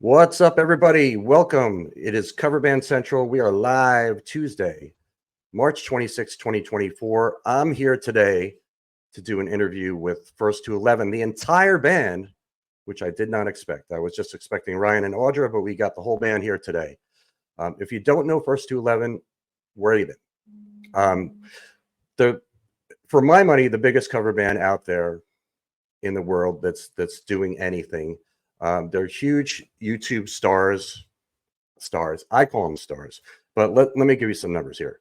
What's up, everybody? Welcome. It is Cover Band Central. We are live Tuesday, March 26, 2024. I'm here today to do an interview with First to 11, the entire band, which I did not expect. I was just expecting Ryan and Audra, but we got the whole band here today. If you don't know First to 11, where have you been? For my money, the biggest cover band out there in the world that's doing anything. They're huge YouTube stars. I call them stars. But let me give you some numbers here.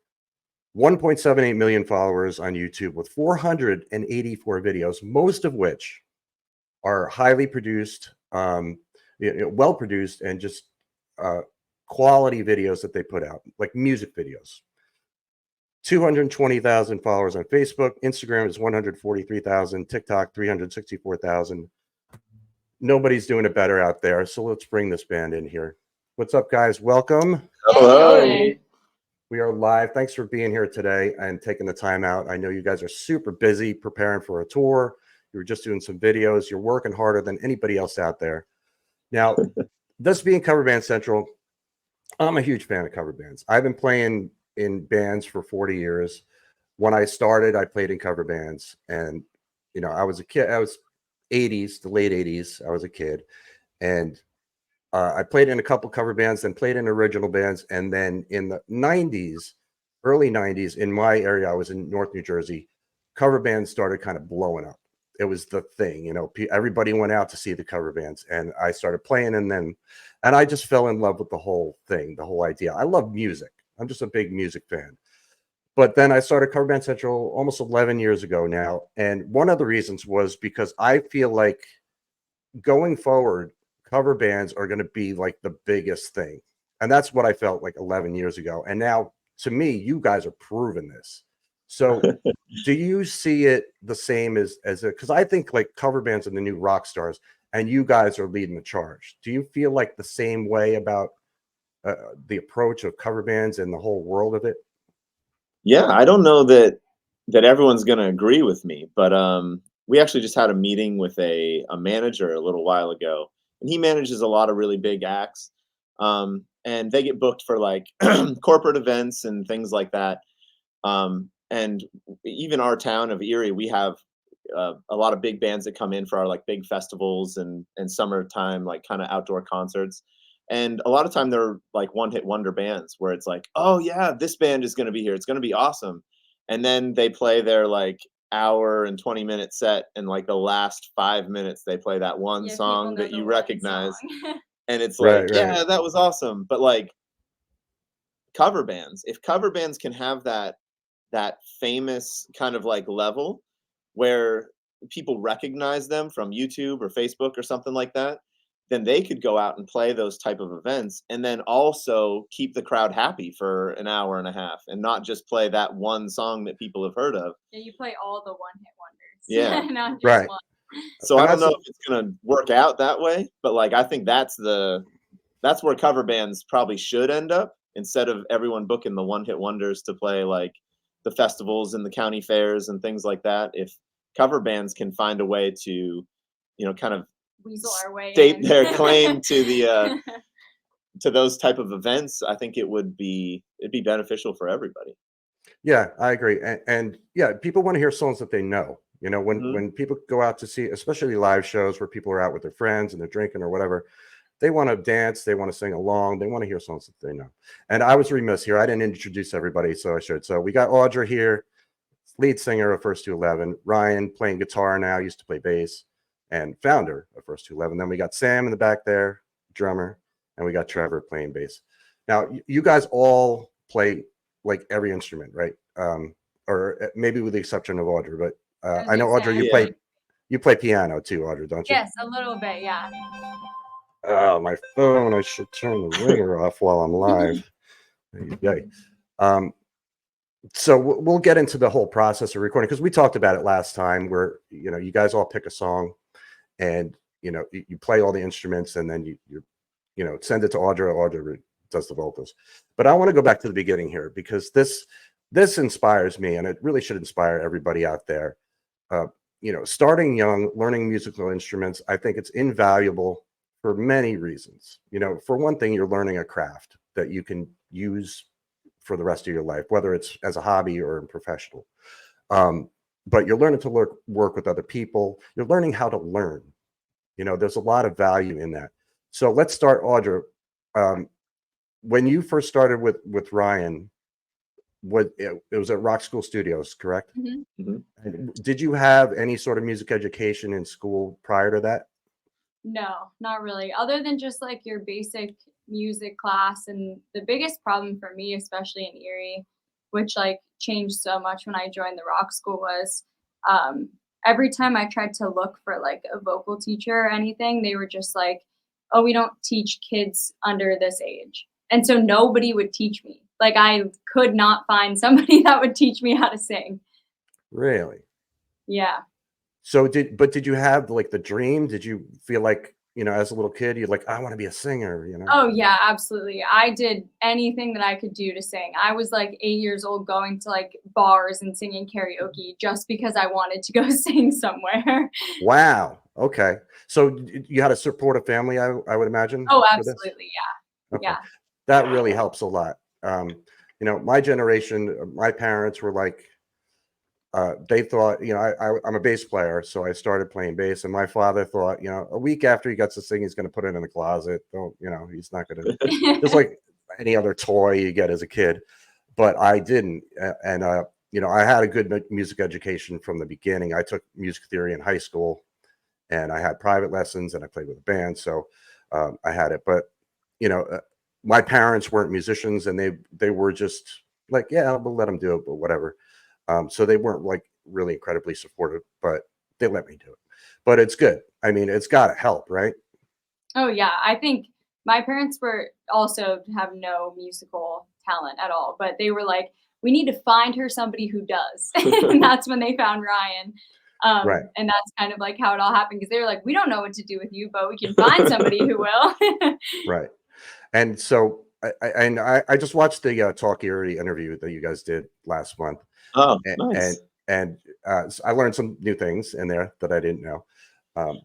1.78 million followers on YouTube with 484 videos, most of which are highly produced, well produced, and just quality videos that they put out, like music videos. 220,000 followers on Facebook. Instagram is 143,000. TikTok 364,000. Nobody's doing it better out there. So let's bring this band in here. What's up, guys? Welcome. Hello. We are live. Thanks for being here today and taking the time out. I know you guys are super busy preparing for a tour. You were just doing some videos. You're working harder than anybody else out there. Now, this being Cover Band Central, I'm a huge fan of cover bands. I've been playing in bands for 40 years. When I started, I played in cover bands. And, I was a kid. I was 80s, the late 80s. I was a kid. And I played in a couple cover bands, then played in original bands. And then in the 90s, early 90s, in my area, I was in North New Jersey, cover bands started kind of blowing up. It was the thing, everybody went out to see the cover bands, and I started playing and I just fell in love with the whole thing, the whole idea. I love music. I'm just a big music fan. But then I started Cover Band Central almost 11 years ago now. And one of the reasons was because I feel like going forward, cover bands are going to be like the biggest thing. And that's what I felt like 11 years ago. And now, to me, you guys are proving this. So do you see it the same as it? Because I think like cover bands are the new rock stars, and you guys are leading the charge. Do you feel like the same way about the approach of cover bands and the whole world of it? Yeah, I don't know that everyone's going to agree with me, but we actually just had a meeting with a manager a little while ago, and he manages a lot of really big acts, and they get booked for like corporate events and things like that. And even our town of Erie, we have a lot of big bands that come in for our like big festivals and summertime like kind of outdoor concerts. And a lot of time they're like one-hit wonder bands where it's like, oh yeah, this band is going to be here. It's going to be awesome. And then they play their like hour and 20-minute set, and like the last 5 minutes they play that one song that you recognize. And it's like, Right. Yeah, that was awesome. But like cover bands, if cover bands can have that famous kind of like level where people recognize them from YouTube or Facebook or something like that, then they could go out and play those type of events and then also keep the crowd happy for an hour and a half and not just play that one song that people have heard of. Yeah, you play all the one-hit wonders. Yeah. Not just Right. one. So I don't know if it's going to work out that way, but like I think that's where cover bands probably should end up, instead of everyone booking the one-hit wonders to play like the festivals and the county fairs and things like that. If cover bands can find a way to, kind of weasel our way state in. their claim to the to those type of events, I think it'd be beneficial for everybody. Yeah, I agree. And yeah, people want to hear songs that they know. When people go out to see, especially live shows where people are out with their friends and they're drinking or whatever, they want to dance, they want to sing along, they want to hear songs that they know. And I was remiss here. I didn't introduce everybody, so I should. So we got Audra here, lead singer of First to 11. Ryan playing guitar now, used to play bass, and founder of First to 11. Then we got Sam in the back there, drummer, and we got Trevor playing bass. Now, you guys all play like every instrument, right? Or maybe with the exception of Audra, but I know Audra, you play piano too, Audra, don't you? Yes, a little bit, yeah. Oh, my phone! I should turn the ringer off while I'm live. So we'll get into the whole process of recording, because we talked about it last time, where you guys all pick a song, and you play all the instruments, and then you send it to Audra. Audra does the vocals. But I want to go back to the beginning here, because this inspires me, and it really should inspire everybody out there. Starting young, learning musical instruments, I think it's invaluable for many reasons. You know, for one thing, you're learning a craft that you can use for the rest of your life, whether it's as a hobby or professional. But you're learning to work with other people. You're learning how to learn. You know, there's a lot of value in that. So let's start, Audra. When you first started with Ryan, it was at Rock School Studios, correct? Mhm. Mhm. Did you have any sort of music education in school prior to that? No, not really. Other than just like your basic music class. And the biggest problem for me, especially in Erie, which like changed so much when I joined the rock school, was um, every time I tried to look for like a vocal teacher or anything, they were just like, oh, we don't teach kids under this age. And so nobody would teach me. Like I could not find somebody that would teach me how to sing. Really? Yeah. So did you have like the dream? Did you feel like, you know, as a little kid, you're like, I want to be a singer, you know? Oh yeah, absolutely. I did anything that I could do to sing. I was like 8 years old going to like bars and singing karaoke just because I wanted to go sing somewhere. Wow. Okay. So you had a supportive family, I would imagine, Oh, for this? absolutely. Yeah. Okay. Yeah. That really helps a lot. You know, my generation, my parents were like, they thought, you know, I'm a bass player, so I started playing bass, and my father thought, you know, a week after he gets to sing, he's going to put it in the closet. Don't, you know, he's not going to, just like any other toy you get as a kid. But I didn't, and you know, I had a good music education from the beginning. I took music theory in high school, and I had private lessons, and I played with a band, so I had it. But you know, my parents weren't musicians, and they were just like, yeah, we'll let them do it, but whatever. So they weren't like really incredibly supportive, but they let me do it. But it's good. I mean, it's got to help, right? Oh yeah, I think my parents were also have no musical talent at all, but they were like, we need to find her somebody who does. And that's when they found Ryan. Right, And that's kind of like how it all happened because they were like, we don't know what to do with you, but we can find somebody who will. right. And so I just watched the Talk Erie interview that you guys did last month, Oh, and and, nice. and I learned some new things in there that I didn't know.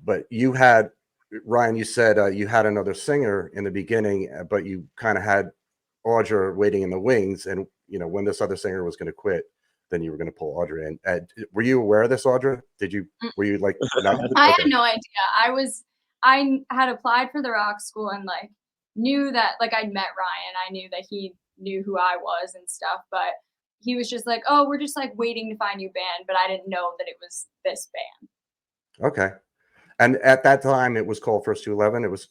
But you had Ryan. You said you had another singer in the beginning, but you kind of had Audra waiting in the wings, and you know when this other singer was going to quit, then you were going to pull Audra in. Were you aware of this, Audra? Did you? Were you like no? I Okay, had no idea. I had applied for the rock school and like knew that like I'd met Ryan. I knew that he knew who I was and stuff, but he was just like, "Oh, we're just like waiting to find you band," but I didn't know that it was this band. okay. And at that time, it was called First to 11. It was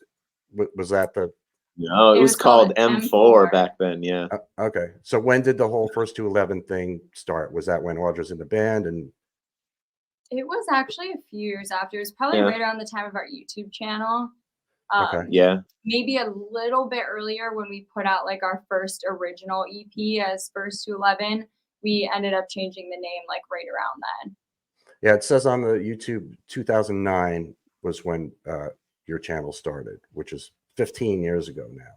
was that the No, it It was was called called M4 M4. back then. Yeah. okay? So when did the whole First to 11 thing start? Was that when Audra's in the band? And It was actually a few years after. It was probably Yeah. right around the time of our YouTube channel. okay, Yeah. Maybe a little bit earlier when we put out like our first original EP as First to 11. We ended up changing the name like right around then. yeah, it says on the YouTube 2009 was when your channel started, which is 15 years ago now.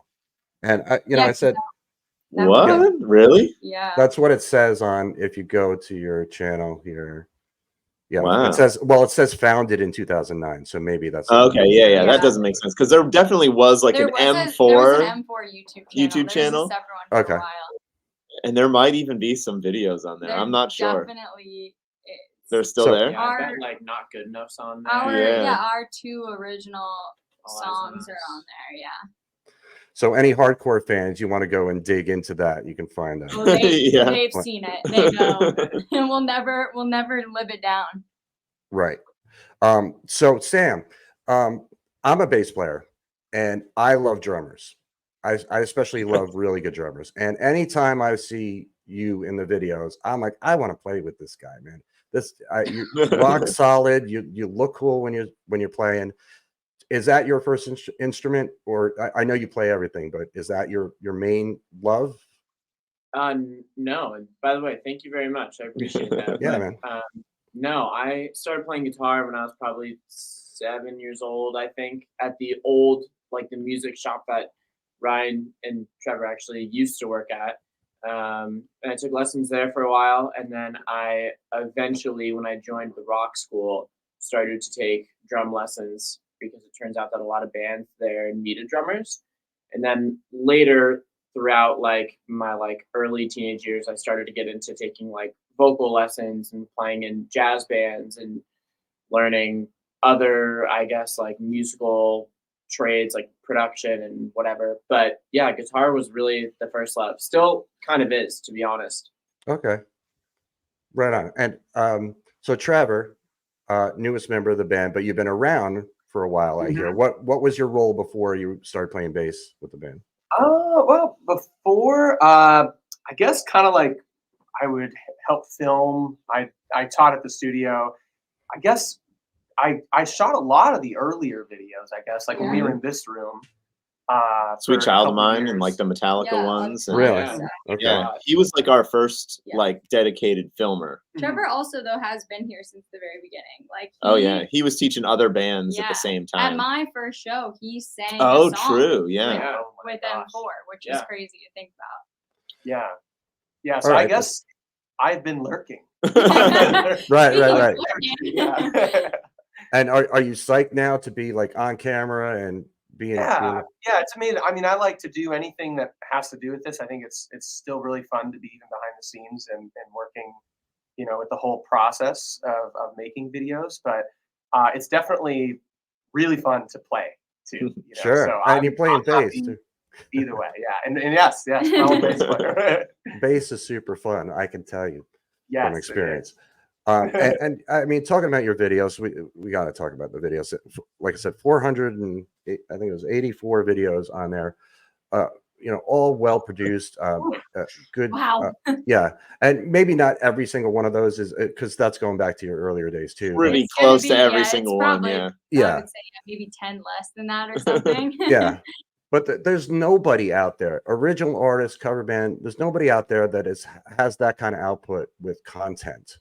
And you know, Yeah, I 'cause said, that was yeah, What? Really? yeah. that's what it says on if you go to your channel here. Yeah, it Wow. says, well, it says founded in 2009, so maybe that's the Okay. Yeah. Yeah. That Yeah. doesn't make sense because there definitely was like an There was an M4 M4 YouTube channel. YouTube There was a channel, separate one for a Okay, while. and there might even be some videos on there. There I'm not sure. definitely is. They're still so there. Yeah, I Our bet like Not Good Enough's on there. our Yeah. yeah, our two original All Eyes on songs are Us. on there, yeah. so any hardcore fans, you want to go and dig into that, you can find that. Well, Yeah. they've seen it. They know. And we'll never live it down. Right. So Sam, I'm a bass player and I love drummers. I especially love really good drummers. And anytime I see you in the videos, I'm like, I want to play with this guy, man. You rock solid. You look cool when you're playing. Is that your first instrument, or I know you play everything, but is that your main love? No. And by the way, thank you very much. I appreciate that. Yeah, But man. no, I started playing guitar when I was probably 7 years old, I think, at the old like the music shop that Ryan and Trevor actually used to work at. And I took lessons there for a while, and then I eventually, when I joined the rock school, started to take drum lessons because it turns out that a lot of bands there needed drummers. And then later throughout like my like early teenage years, I started to get into taking like vocal lessons and playing in jazz bands and learning other, I guess, like musical trades like production and whatever. But yeah, guitar was really the first love. Still kind of is, to be honest. Okay. Right on. And so Trevor, newest member of the band, but you've been around for a while, I hear. What was your role before you started playing bass with the band? Well, before, I guess kind of like I would help film. I taught at the studio. I guess I shot a lot of the earlier videos, I guess, like when we were in this room. Sweet for a Child of couple Mine and years. like the Metallica Yeah, ones. And, Really? Yeah. Okay. Yeah, he was like our first Yeah. like dedicated filmer. Trevor also though has been here since the very beginning. Like Oh yeah, he was teaching other bands at Yeah. the same At time. my first show, he sang Oh, a song true. Yeah. with, Oh my with gosh. M4, which is Yeah. crazy to think about. Yeah. So All I right. guess I've been lurking. Right. Yeah. And are you psyched now to be like on camera and being Yeah, it's amazing. I mean, I like to do anything that has to do with this. I think it's still really fun to be even behind the scenes and working, with the whole process of making videos. But it's definitely really fun to play too. Sure. So And you're playing I'm bass happy too. either way. Yeah, and yes, I'm a bass player. Bass is super fun, I can tell you Yes, from it experience. is. And I mean, talking about your videos, we got to talk about the videos. Like I said, 408, I think it was 84 videos on there. All well produced, good. Wow. Yeah, and maybe not every single one of those is because that's going back to your earlier days too. Pretty It's gonna close be- to every it's single one. probably- Yeah. I Yeah, would say maybe 10 less than that or something. yeah. But there's nobody out there, original artist, cover band. There's nobody out there that has that kind of output with content.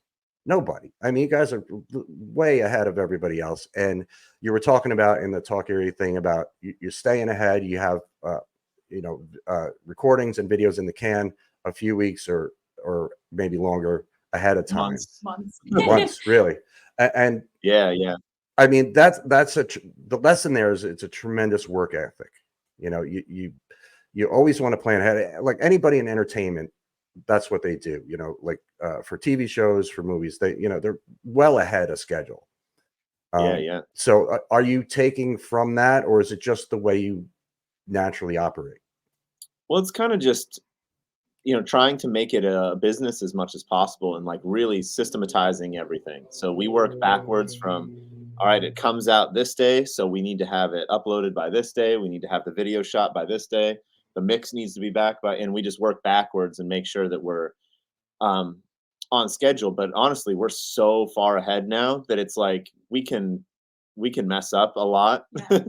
Nobody. I mean, you guys are way ahead of everybody else. And you were talking about in the Talk Erie thing about you're staying ahead. You have, recordings and videos in the can a few weeks or maybe longer ahead of time. Months. Months, really. And Yeah. I mean, that's the lesson there is it's a tremendous work ethic. You always want to plan ahead. Like anybody in entertainment, that's what they do. Like for TV shows, for movies, they're well ahead of schedule. Yeah. So are you taking from that, or is it just the way you naturally operate? Well, it's kind of just, trying to make it a business as much as possible and like really systematizing everything. So we work backwards from, all right, it comes out this day, so we need to have it uploaded by this day. We need to have the video shot by this day. The mix needs to be back by, and we just work backwards and make sure that we're on schedule. But honestly, we're so far ahead now that it's like we can mess up a lot. Yeah.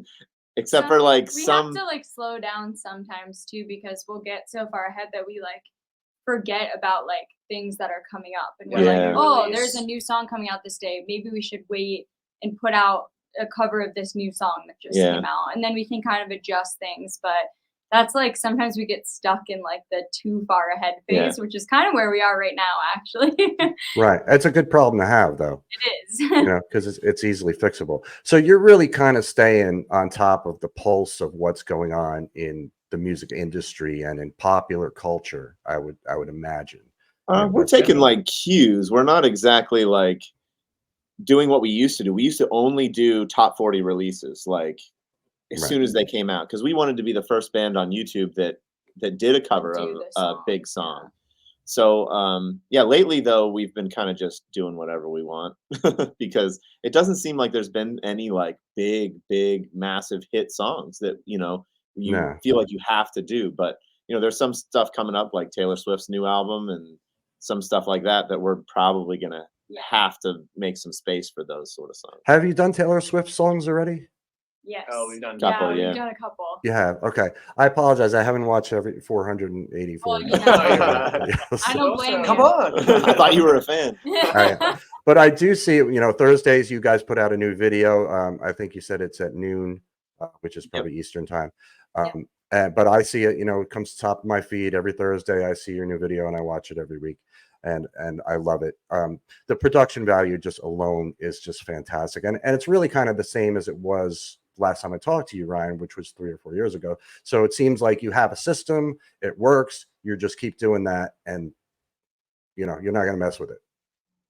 Except for like we some have to like slow down sometimes too, because we'll get so far ahead that we like forget about like things that are coming up, and we're Yeah. like, oh, Release. there's a new song coming out this day, maybe we should wait and put out a cover of this new song that just Yeah. came out, and then we can kind of adjust things. But that's like sometimes we get stuck in like the too far ahead phase, which is kind of where we are right now, actually. Right. It's a good problem to have, though. It is. Because it's easily fixable. So you're really kind of staying on top of the pulse of what's going on in the music industry and in popular culture, I would imagine. we're taking like cues. We're not exactly like doing what we used to do. We used to only do top 40 releases like as Right. soon as they came out, because we wanted to be the first band on YouTube that did a cover Do of the a song, big song. So lately though we've been kind of just doing whatever we want because it doesn't seem like there's been any like big massive hit songs that you No. feel like you have to do. But there's some stuff coming up like Taylor Swift's new album and some stuff like that we're probably gonna have to make some space for those sort of songs. Have you done Taylor Swift songs already? Yes. Oh, we've done Couple, yeah, yeah. we've done a couple. You have. Okay. I apologize. I haven't watched every 484. Well, you have. videos. I don't blame Come you. on. I thought you were a fan. But I do see, Thursdays you guys put out a new video. I think you said it's at noon, which is probably Eastern time. But I see it, it comes to top of my feed every Thursday. I see your new video and I watch it every week. and I love it. The production value just alone is just fantastic, and it's really kind of the same as it was last time I talked to you, Ryan, which was 3 or 4 years ago. So it seems like you have a system, it works, you just keep doing that, and you're not going to mess with it.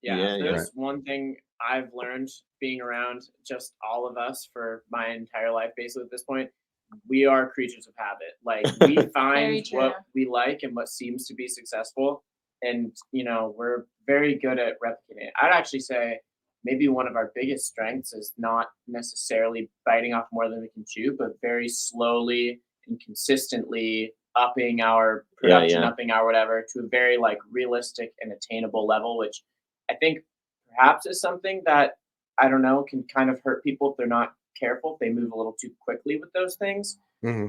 Yeah, Yeah, if yeah. there's one thing I've learned being around just all of us for my entire life, basically at this point, we are creatures of habit. Like we Very find true. what we like and what seems to be successful, and we're very good at replicating it. I'd actually say maybe one of our biggest strengths is not necessarily biting off more than we can chew, but very slowly and consistently upping our production, yeah. upping our whatever to a very like realistic and attainable level, which I think perhaps is something that I don't know can kind of hurt people if they're not careful, if they move a little too quickly with those things. Hmm.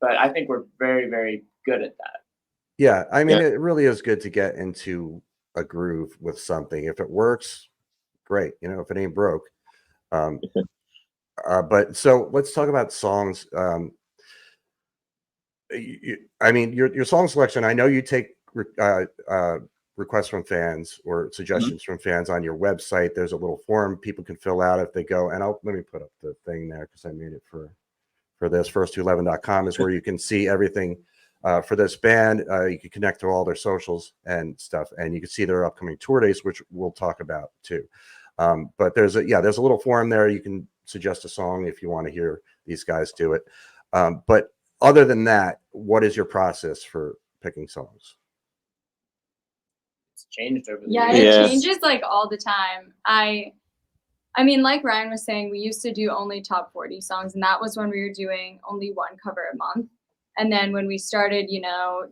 But I think we're very, very good at that. Yeah, I mean, Yeah. it really is good to get into a groove with something. If it works, great. If it ain't broke. Um, but so let's talk about songs. I mean, your song selection. I know you take requests from fans or suggestions from fans on your website. There's a little form people can fill out if they go. And let me put up the thing there because I made it for this. First211.com is where you can see everything for this band. You can connect to all their socials and stuff, and you can see their upcoming tour dates, which we'll talk about too. But there's a little forum there. You can suggest a song if you want to hear these guys do it. But other than that, what is your process for picking songs? It's changed over the Yeah, years. it Yeah. changes like all the time. I mean, like Ryan was saying, we used to do only top 40 songs, and that was when we were doing only one cover a month. And then when we started,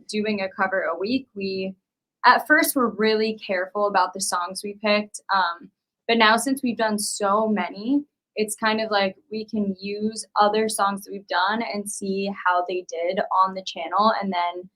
doing a cover a week, we at first were really careful about the songs we picked. But now since we've done so many, it's kind of like we can use other songs that we've done and see how they did on the channel, and then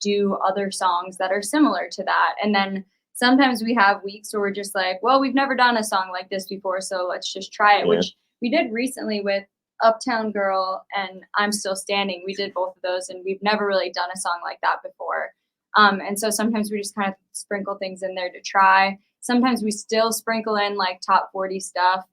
do other songs that are similar to that. And then sometimes we have weeks where we're just like, well, we've never done a song like this before, so let's just try it, Yeah. which we did recently with Uptown Girl and I'm Still Standing. We did both of those, and we've never really done a song like that before. And so sometimes we just kind of sprinkle things in there to try. Sometimes we still sprinkle in like top 40 stuff.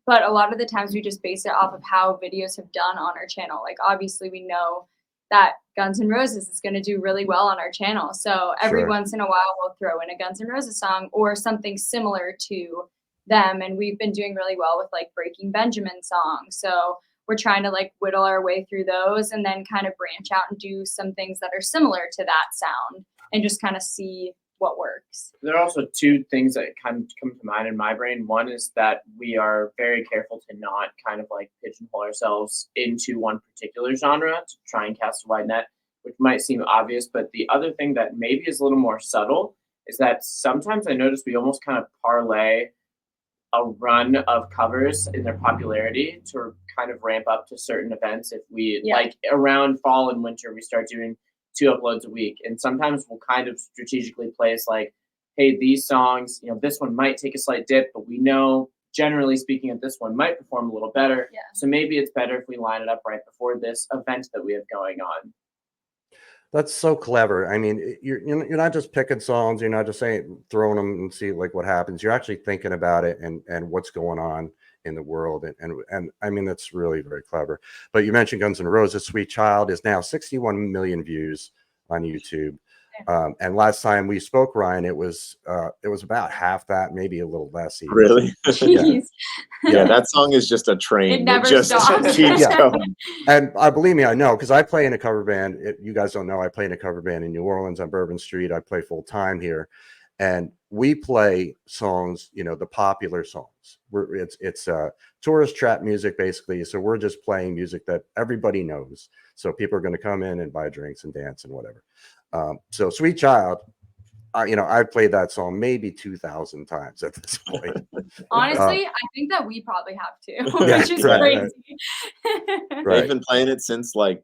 But a lot of the times we just base it off of how videos have done on our channel. Like obviously we know that Guns N' Roses is going to do really well on our channel. So every Sure. once in a while we'll throw in a Guns N' Roses song or something similar to them. And we've been doing really well with like Breaking Benjamin songs. So we're trying to like whittle our way through those and then kind of branch out and do some things that are similar to that sound and just kind of see what works. There are also two things that kind of come to mind in my brain. One is that we are very careful to not kind of like pigeonhole ourselves into one particular genre to try and cast a wide net, which might seem obvious. But the other thing that maybe is a little more subtle is that sometimes I notice we almost kind of parlay a run of covers in their popularity to kind of ramp up to certain events. If we like around fall and winter, we start doing 2 uploads a week. And sometimes we'll kind of strategically place like, hey, these songs, this one might take a slight dip, but we know generally speaking that this one might perform a little better. Yeah. So maybe it's better if we line it up right before this event that we have going on. That's so clever. I mean, you're not just picking songs. You're not just throwing them and see like what happens. You're actually thinking about it and what's going on in the world. And I mean, that's really very clever. But you mentioned Guns N' Roses. Sweet Child is now 61 million views on YouTube. And last time we spoke, Ryan, it was about half that, maybe a little less. Even. Really? Jeez. Yeah, that song is just a train. It never just stops. keeps Yeah. going. And believe me, I know, because I play in a cover band. You guys don't know, I play in a cover band in New Orleans on Bourbon Street. I play full time here, and we play songs, the popular songs. It's tourist trap music basically. So we're just playing music that everybody knows. So people are going to come in and buy drinks and dance and whatever. So Sweet Child, I've played that song maybe 2,000 times at this point. Honestly, I think that we probably have to, Yeah, which is right, crazy. Right. They've been playing it since like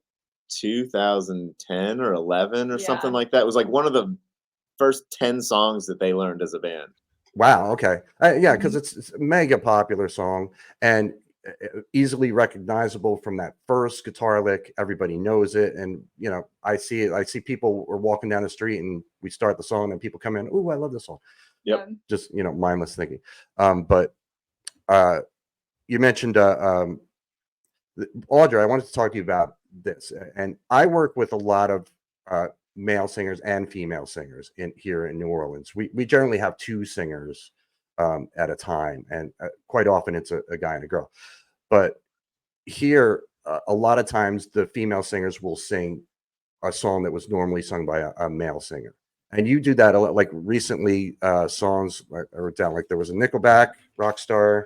2010 or 11 or something Yeah. like that. It was like one of the first 10 songs that they learned as a band. Wow. Okay. Yeah, because it's a mega popular song, and easily recognizable from that first guitar lick. Everybody knows it, and you know, I see people are walking down the street and we start the song and people come in, oh, I love this song. Yep. Just, you know, mindless thinking. But you mentioned Audra, I wanted to talk to you about this, and I work with a lot of male singers and female singers here in New Orleans. We generally have two singers at a time, and quite often it's a guy and a girl. But here, a lot of times the female singers will sing a song that was normally sung by a male singer, and you do that a lot. Like recently, songs I wrote down, like there was a Nickelback Rockstar.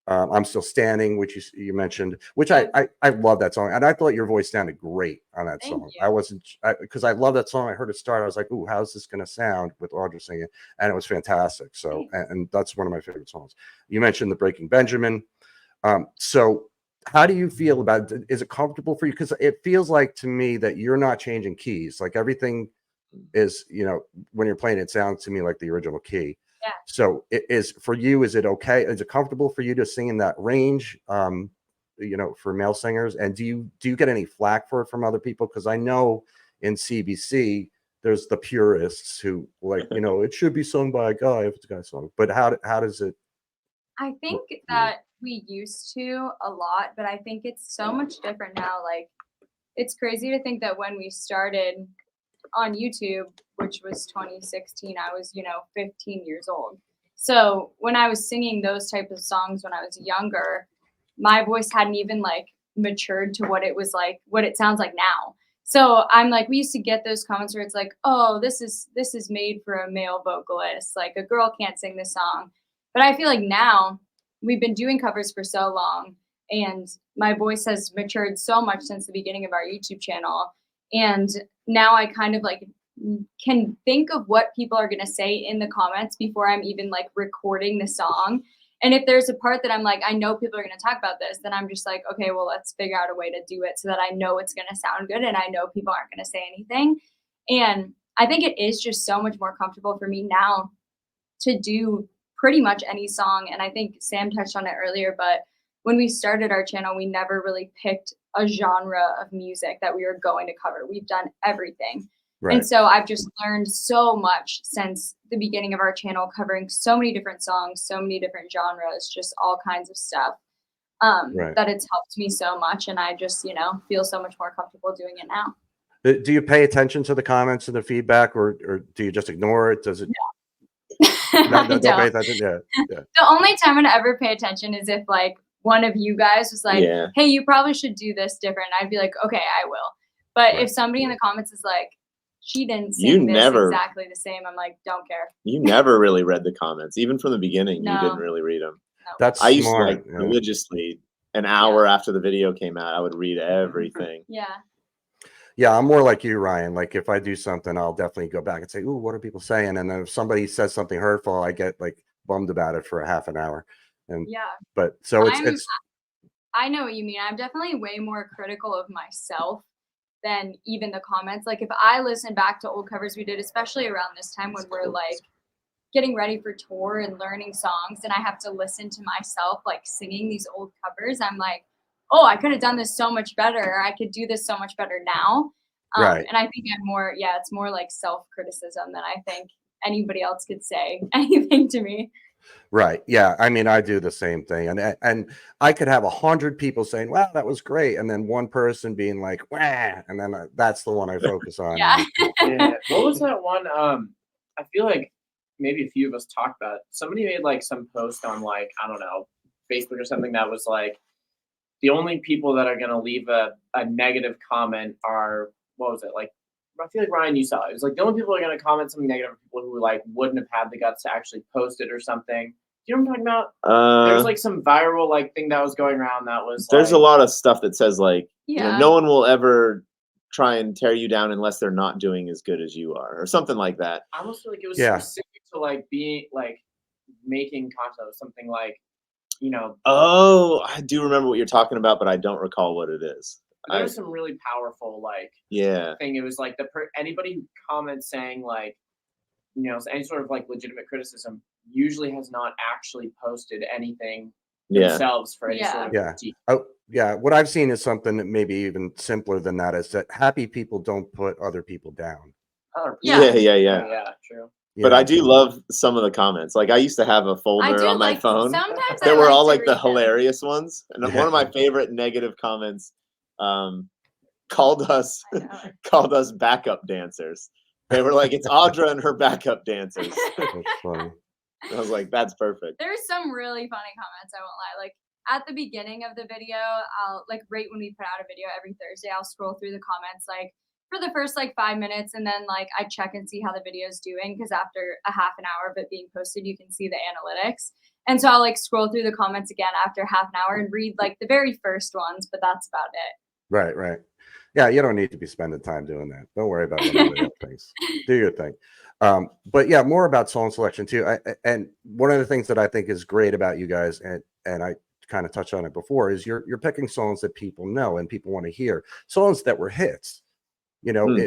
I'm Still Standing, which you mentioned, which I love that song, and I thought your voice sounded great on that Thank song. you. I wasn't, because I love that song. I heard it start. I was like, "Ooh, how's this going to sound with Audra singing?" And it was fantastic. So, and that's one of my favorite songs. You mentioned the Breaking Benjamin. So, how do you feel about it? Is it comfortable for you? Because it feels like to me that you're not changing keys. Like everything is, you know, when you're playing, it sounds to me like the original key. Yeah. So it is for you. Is it okay? Is it comfortable for you to sing in that range? You know, for male singers, and do you get any flack for it from other people? Because I know in CBC there's the purists who like, you know, it should be sung by a guy if it's a guy's song. But how does it? I think that we used to a lot, but I think it's so much different now. Like, it's crazy to think that when we started on YouTube, which was 2016, I was, 15 years old. So when I was singing those type of songs when I was younger, my voice hadn't even like matured to what it was like, what it sounds like now. So I'm like, we used to get those comments where it's like, oh, this is made for a male vocalist. Like a girl can't sing this song. But I feel like now we've been doing covers for so long and my voice has matured so much since the beginning of our YouTube channel. And now I kind of like can think of what people are going to say in the comments before I'm even like recording the song. And if there's a part that I'm like, I know people are going to talk about this, then I'm just like, okay, well, let's figure out a way to do it so that I know it's going to sound good and I know people aren't going to say anything. And I think it is just so much more comfortable for me now to do pretty much any song. And I think Sam touched on it earlier, but when we started our channel, we never really picked a genre of music that we were going to cover. We've done everything. Right. And so I've just learned so much since the beginning of our channel, covering so many different songs, so many different genres, just all kinds of stuff, that it's helped me so much. And I just, feel so much more comfortable doing it now. Do you pay attention to the comments and the feedback, or do you just ignore it? Does it? No. Don't pay attention. Yeah. The only time I'd ever pay attention is if like one of you guys was like, hey, you probably should do this different. I'd be like, okay, I will. But if somebody in the comments is like, she didn't sing this exactly the same, I'm like, don't care. You never really read the comments. Even from the beginning, you didn't really read them. No. That's I used smart. to religiously, an hour after the video came out, I would read everything. Yeah, I'm more like you, Ryan. Like if I do something, I'll definitely go back and say, ooh, what are people saying? And then if somebody says something hurtful, I get like bummed about it for a half an hour. And but so it's I know what you mean. I'm definitely way more critical of myself than even the comments. Like if I listen back to old covers we did, especially around this time when we're like getting ready for tour and learning songs, and I have to listen to myself like singing these old covers, I'm like, oh, I could have done this so much better. I could do this so much better now. And I think I'm more, it's more like self-criticism than I think anybody else could say anything to me. Right. Yeah. I mean, I do the same thing. And I could have 100 people saying, wow, that was great. And then one person being like, wah, and then that's the one I focus on. Yeah. What was that one? I feel like maybe a few of us talked about it. Somebody made like some post on like, I don't know, Facebook or something that was like, the only people that are going to leave a negative comment are, what was it? Like, I feel like Ryan, you saw it. It was like the only people who are going to comment something negative are people who like wouldn't have had the guts to actually post it or something. Do you know what I'm talking about? There's like some viral like thing that was going around that was there's like, a lot of stuff that says like, you know, no one will ever try and tear you down unless they're not doing as good as you are or something like that. I almost feel like it was specific to like being like making content of something like, you know. Oh, I do remember what you're talking about, but I don't recall what it is. There's some really powerful like thing. It was like anybody who comments saying like, you know, any sort of like legitimate criticism usually has not actually posted anything Yeah. themselves for any Yeah. sort of Yeah. critique. Oh, yeah. What I've seen is something that maybe even simpler than that is that happy people don't put other people down. 100%. Yeah. Yeah. Yeah, true. You But I know? do love some of the comments. Like I used to have a I folder do on my like phone. sometimes They I were like all to like the read them. hilarious ones. And one of my favorite negative comments called us I know. called us backup dancers. They were like, it's Audra and her backup dancers. That's funny. I was like, that's perfect. There's some really funny comments, I won't lie. Like at the beginning of the video, I'll like right when we put out a video every Thursday, I'll scroll through the comments like for the first like 5 minutes, and then like I check and see how the video is doing, because after a half an hour of it being posted, you can see the analytics. And so I'll like scroll through the comments again after half an hour and read like the very first ones, but that's about it. Right, right. Yeah, you don't need to be spending time doing that. Don't worry about any of the other things. Do your thing. But yeah, more about song selection too. And one of the things that I think is great about you guys, and I kind of touched on it before, is you're picking songs that people know and people want to hear, songs that were hits, you know,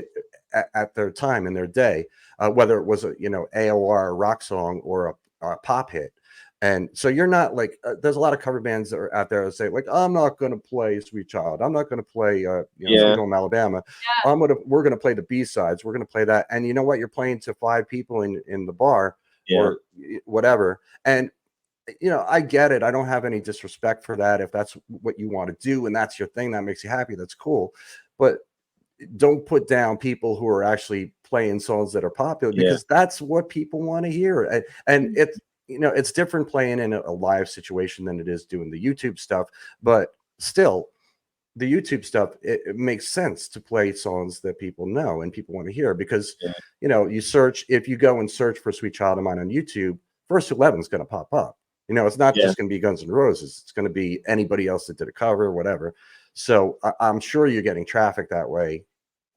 at their time in their day, whether it was a AOR rock song or a pop hit. And so you're not like there's a lot of cover bands that are out there that say like, I'm not going to play Sweet Child, I'm not going to play Sweet Home Alabama. Yeah. We're going to play the B-sides, we're going to play that. And you know what, you're playing to 5 people in the bar or whatever. And I get it. I don't have any disrespect for that. If that's what you want to do and that's your thing, that makes you happy, that's cool. But don't put down people who are actually playing songs that are popular, because that's what people want to hear. And it's different playing in a live situation than it is doing the YouTube stuff. But still, the YouTube stuff, it makes sense to play songs that people know and people want to hear, because you search, if you go and search for Sweet Child of Mine on YouTube, first 11 is going to pop up. It's not just going to be Guns N' Roses. It's going to be anybody else that did a cover or whatever. So I'm sure you're getting traffic that way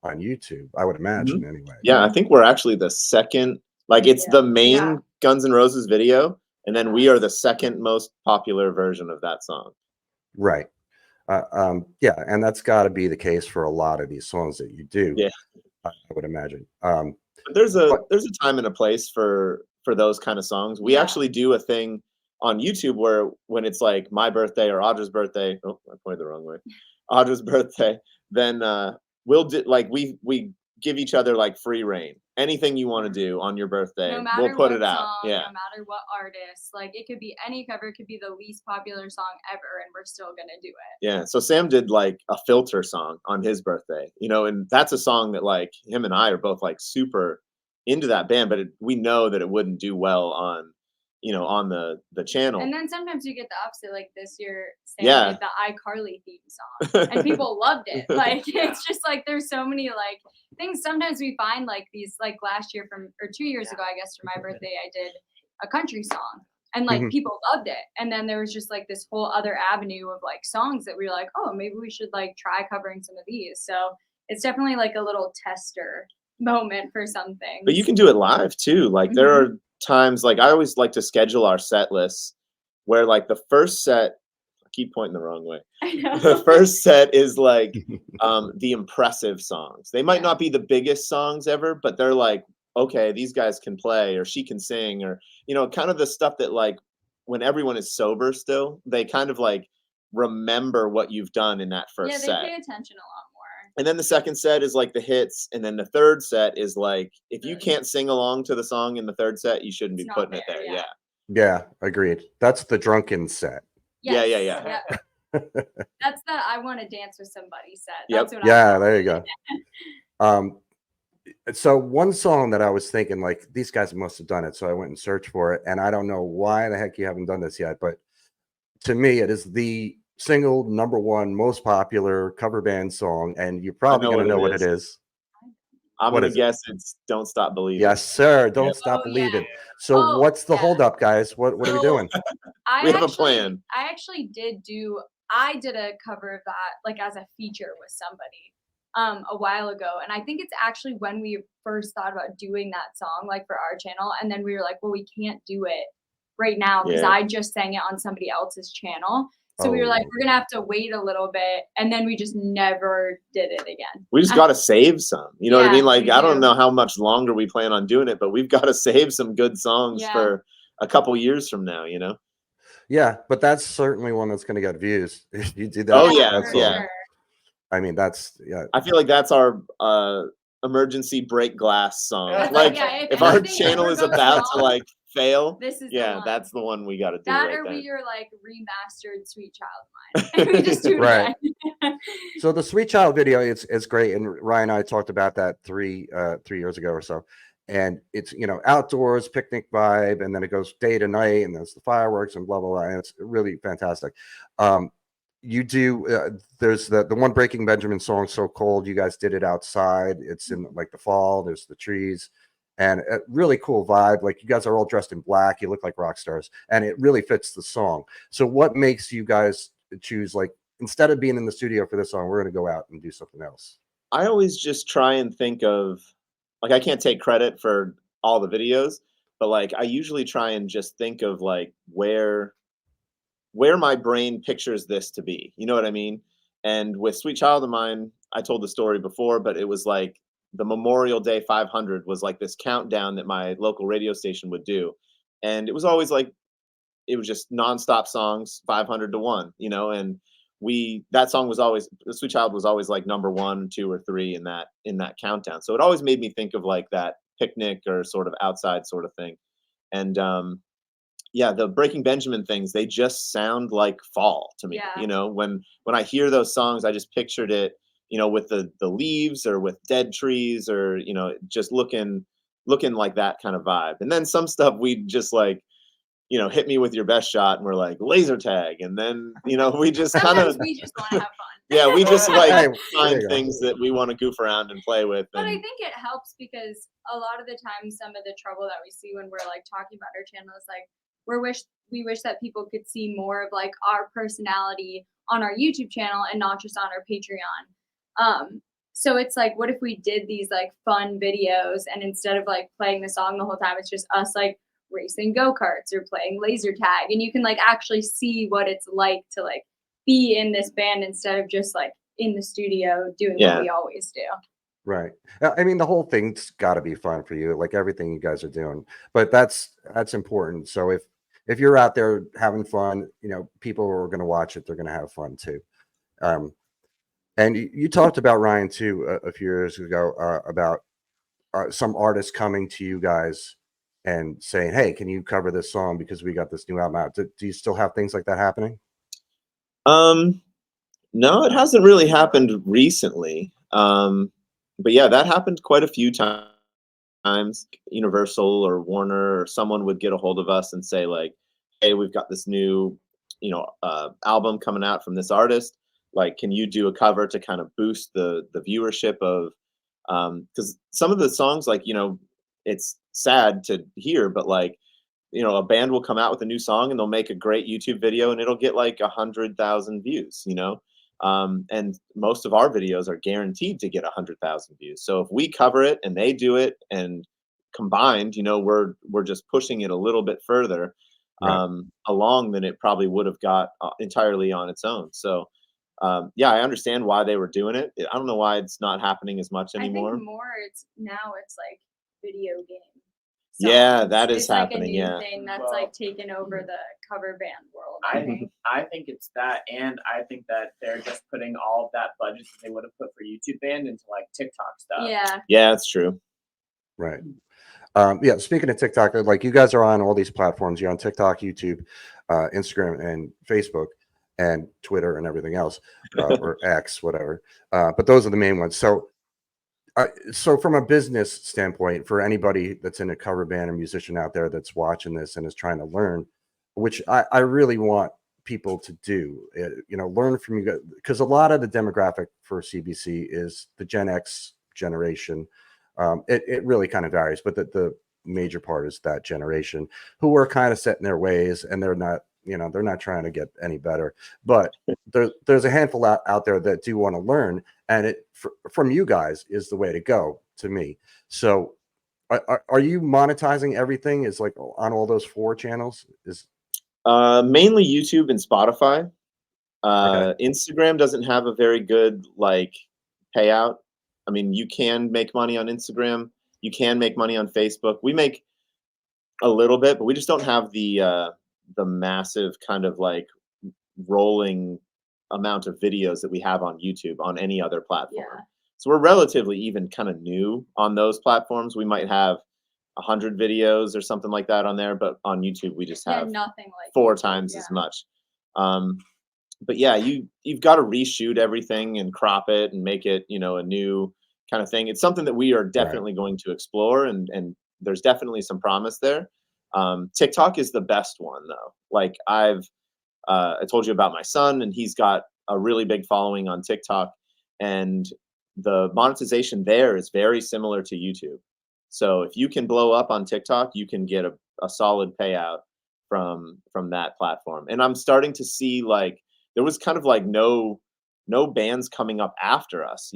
on YouTube, I would imagine, anyway. Yeah, I think we're actually the second, like it's the main Guns N' Roses video, and then we are the second most popular version of that song. Right. Yeah, and that's got to be the case for a lot of these songs that you do. Yeah, I would imagine. But there's a time and a place for those kind of songs. We actually do a thing on YouTube where when it's like my birthday or Audra's birthday, oh, I pointed the wrong way, Audra's birthday, then we'll do like we give each other like free reign. Anything you want to do on your birthday, No matter we'll put what it out. song, Yeah. No matter what artist, like it could be any cover, it could be the least popular song ever, and we're still gonna do it. Yeah. So Sam did like a Filter song on his birthday, and that's a song that like him and I are both like super into that band, but we know that it wouldn't do well on the channel. And then sometimes you get the opposite. Like this year, Sam did the iCarly theme song, and people loved it. Like it's just like there's so many like things. Sometimes we find like these, like last year or 2 years ago, I guess, for my birthday, I did a country song, and like people loved it. And then there was just like this whole other avenue of like songs that we were like, oh, maybe we should like try covering some of these. So it's definitely like a little tester moment for some things. But you can do it live too. Like there are times, like I always like to schedule our set lists where like the first set, I keep pointing the wrong way. The first set is like the impressive songs. They might not be the biggest songs ever, but they're like, okay, these guys can play, or she can sing, or kind of the stuff that like when everyone is sober still, they kind of like remember what you've done in that first set. Yeah, they pay attention a lot more. And then the second set is like the hits, and then the third set is like, if you can't sing along to the song in the third set, you shouldn't be putting it there. Yeah, agreed. That's the drunken set. Yes. Yeah. That's the I want to dance with somebody set. Yep. That's what There you go. So one song that I was thinking, like, these guys must have done it, so I went and searched for it, and I don't know why the heck you haven't done this yet, but to me, it is the single #1 most popular cover band song, and you're probably going to know what it is. I'm going to guess it's Don't Stop Believing. Yes, sir. Don't Stop Believing. So what's the holdup, guys? What are we doing? We have a plan. I actually I did a cover of that, like as a feature with somebody a while ago. And I think it's actually when we first thought about doing that song, like for our channel. And then we were like, well, we can't do it right now because I just sang it on somebody else's channel. So we were like, we're going to have to wait a little bit. And then we just never did it again. We just got to save some. You know what I mean? Like, I don't know how much longer we plan on doing it, but we've got to save some good songs for a couple years from now, Yeah, but that's certainly one that's going to get views. If you do that, Oh, yeah, that's for yeah. sure. I mean, that's yeah. I feel like that's our emergency break glass song. That's Like yeah, if our anything channel ever is goes about to wrong, like fail, this is the yeah, one. that's the one we got to do That right or then. we are like remastered Sweet Child of Mine. And we just do it Right. again. So the Sweet Child video, it's great, and Ryan and I talked about that three years ago or so, and it's outdoors picnic vibe, and then it goes day to night, and there's the fireworks and blah blah blah, and it's really fantastic. You do there's the one Breaking Benjamin song, So Cold. You guys did it outside. It's in like the fall. There's the trees, and a really cool vibe. Like you guys are all dressed in black. You look like rock stars, and it really fits the song. So what makes you guys choose, like, instead of being in the studio for this song, we're going to go out and do something else? I always just try and think of, like, I can't take credit for all the videos, but like I usually try and just think of like where my brain pictures this to be. You know what I mean? And with Sweet Child of Mine, I told the story before, but it was like the Memorial Day 500 was like this countdown that my local radio station would do. And it was always like, it was just nonstop songs, 500 to 1, and that song was always, the Sweet Child was always like number 1, 2, or 3 in that countdown. So it always made me think of like that picnic or sort of outside sort of thing. And yeah, the Breaking Benjamin things, they just sound like fall to me. Yeah. When I hear those songs, I just pictured it, with the leaves or with dead trees or, just looking like that kind of vibe. And then some stuff we just like, hit me with your best shot and we're like laser tag. And then, we just kind Sometimes of, we just want to have fun. yeah, we just like Hey, there find you go. things that we want to goof around and play with. But I And think it helps because a lot of the time, some of the trouble that we see when we're like talking about our channel is like we wish that people could see more of like our personality on our YouTube channel and not just on our Patreon. So it's like, what if we did these like fun videos and instead of like playing the song the whole time, it's just us like racing go-karts or playing laser tag, and you can like actually see what it's like to like be in this band instead of just like in the studio doing Yeah. what we always do. Right. I mean, the whole thing's got to be fun for you, like everything you guys are doing. But that's important. So if you're out there having fun, people are going to watch it. They're going to have fun too. And you talked about, Ryan, too, a few years ago about some artists coming to you guys and saying, "Hey, can you cover this song because we got this new album out?" Do you still have things like that happening? No, it hasn't really happened recently. But yeah, that happened quite a few times. Universal or Warner or someone would get a hold of us and say like, "Hey, we've got this new, album coming out from this artist. Like, can you do a cover to kind of boost the viewership of?" Because some of the songs, like, it's sad to hear, but like, a band will come out with a new song and they'll make a great YouTube video and it'll get like 100,000 views. And most of our videos are guaranteed to get 100,000 views. So if we cover it and they do it and combined, we're just pushing it a little bit further along than it probably would have got entirely on its own. So yeah, I understand why they were doing it. I don't know why it's not happening as much anymore. I think more it's like video game. Yeah, that is it's like happening. a new Yeah. thing that's Well, like taken over the cover band world. I think it's that, and I think that they're just putting all of that budget that they would have put for YouTube band into like TikTok stuff. Yeah. Yeah, that's true. Right. Yeah. Speaking of TikTok, like you guys are on all these platforms. You're on TikTok, YouTube, Instagram, and Facebook, and Twitter, and everything else, or X, whatever. But those are the main ones. So from a business standpoint, for anybody that's in a cover band or musician out there that's watching this and is trying to learn, which I really want people to do, learn from you guys, because a lot of the demographic for CBC is the Gen X generation. It really kind of varies, but the major part is that generation who are kind of set in their ways, and they're not trying to get any better. But there's a handful out there that do want to learn, and from you guys is the way to go to me. So are you monetizing everything? Is like on all those 4 channels? Is mainly YouTube and Spotify. Okay. Instagram doesn't have a very good like payout. I mean, you can make money on Instagram. You can make money on Facebook. We make a little bit, but we just don't have the the massive kind of like rolling amount of videos that we have on YouTube on any other platform. Yeah. So we're relatively even kind of new on those platforms. We might have 100 videos or something like that on there, but on YouTube we just Yeah, have nothing like 4 YouTube, times yeah. as much. But yeah, you've got to reshoot everything and crop it and make it, a new kind of thing. It's something that we are definitely going to explore, and there's definitely some promise there. TikTok is the best one though. Like I told you about my son, and he's got a really big following on TikTok, and the monetization there is very similar to YouTube. So if you can blow up on TikTok, you can get a solid payout from that platform. And I'm starting to see like there was kind of like no bands coming up after us.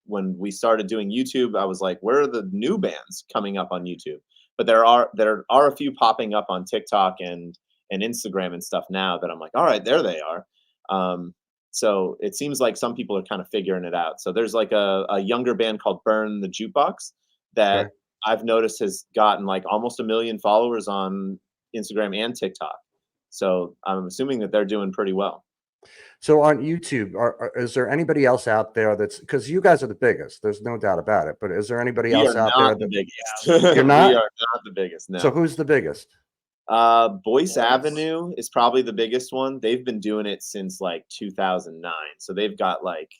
When we started doing YouTube, I was like, where are the new bands coming up on YouTube? But there are a few popping up on TikTok and Instagram and stuff now that I'm like, all right, there they are. So it seems like some people are kind of figuring it out. So there's like a younger band called Burn the Jukebox that Okay. I've noticed has gotten like almost 1 million followers on Instagram and TikTok. So I'm assuming that they're doing pretty well. So on YouTube, is there anybody else out there that's, because you guys are the biggest, there's no doubt about it, but is there anybody We else are out there not the that biggest. you're We not? are not the biggest. So No. who's the biggest? Boyce Avenue is probably the biggest one. They've been doing it since like 2009. So they've got like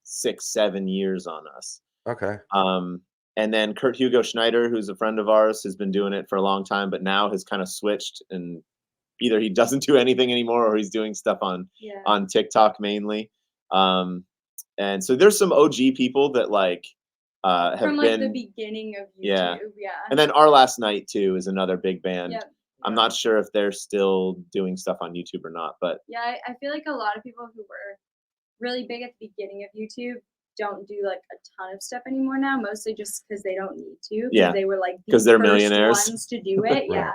6-7 years on us. Okay. And then Kurt Hugo Schneider, who's a friend of ours, has been doing it for a long time, but now has kind of switched, and either he doesn't do anything anymore or he's doing stuff on TikTok mainly. And so there's some OG people that like have From like been the beginning of Yeah. YouTube, yeah. And then Our Last Night too is another big band. Yep. I'm not sure if they're still doing stuff on YouTube or not, but Yeah, I feel like a lot of people who were really big at the beginning of YouTube don't do like a ton of stuff anymore now, mostly just because they don't need to. Yeah, They were like the 'cause they're first millionaires. ones to do it. Yeah.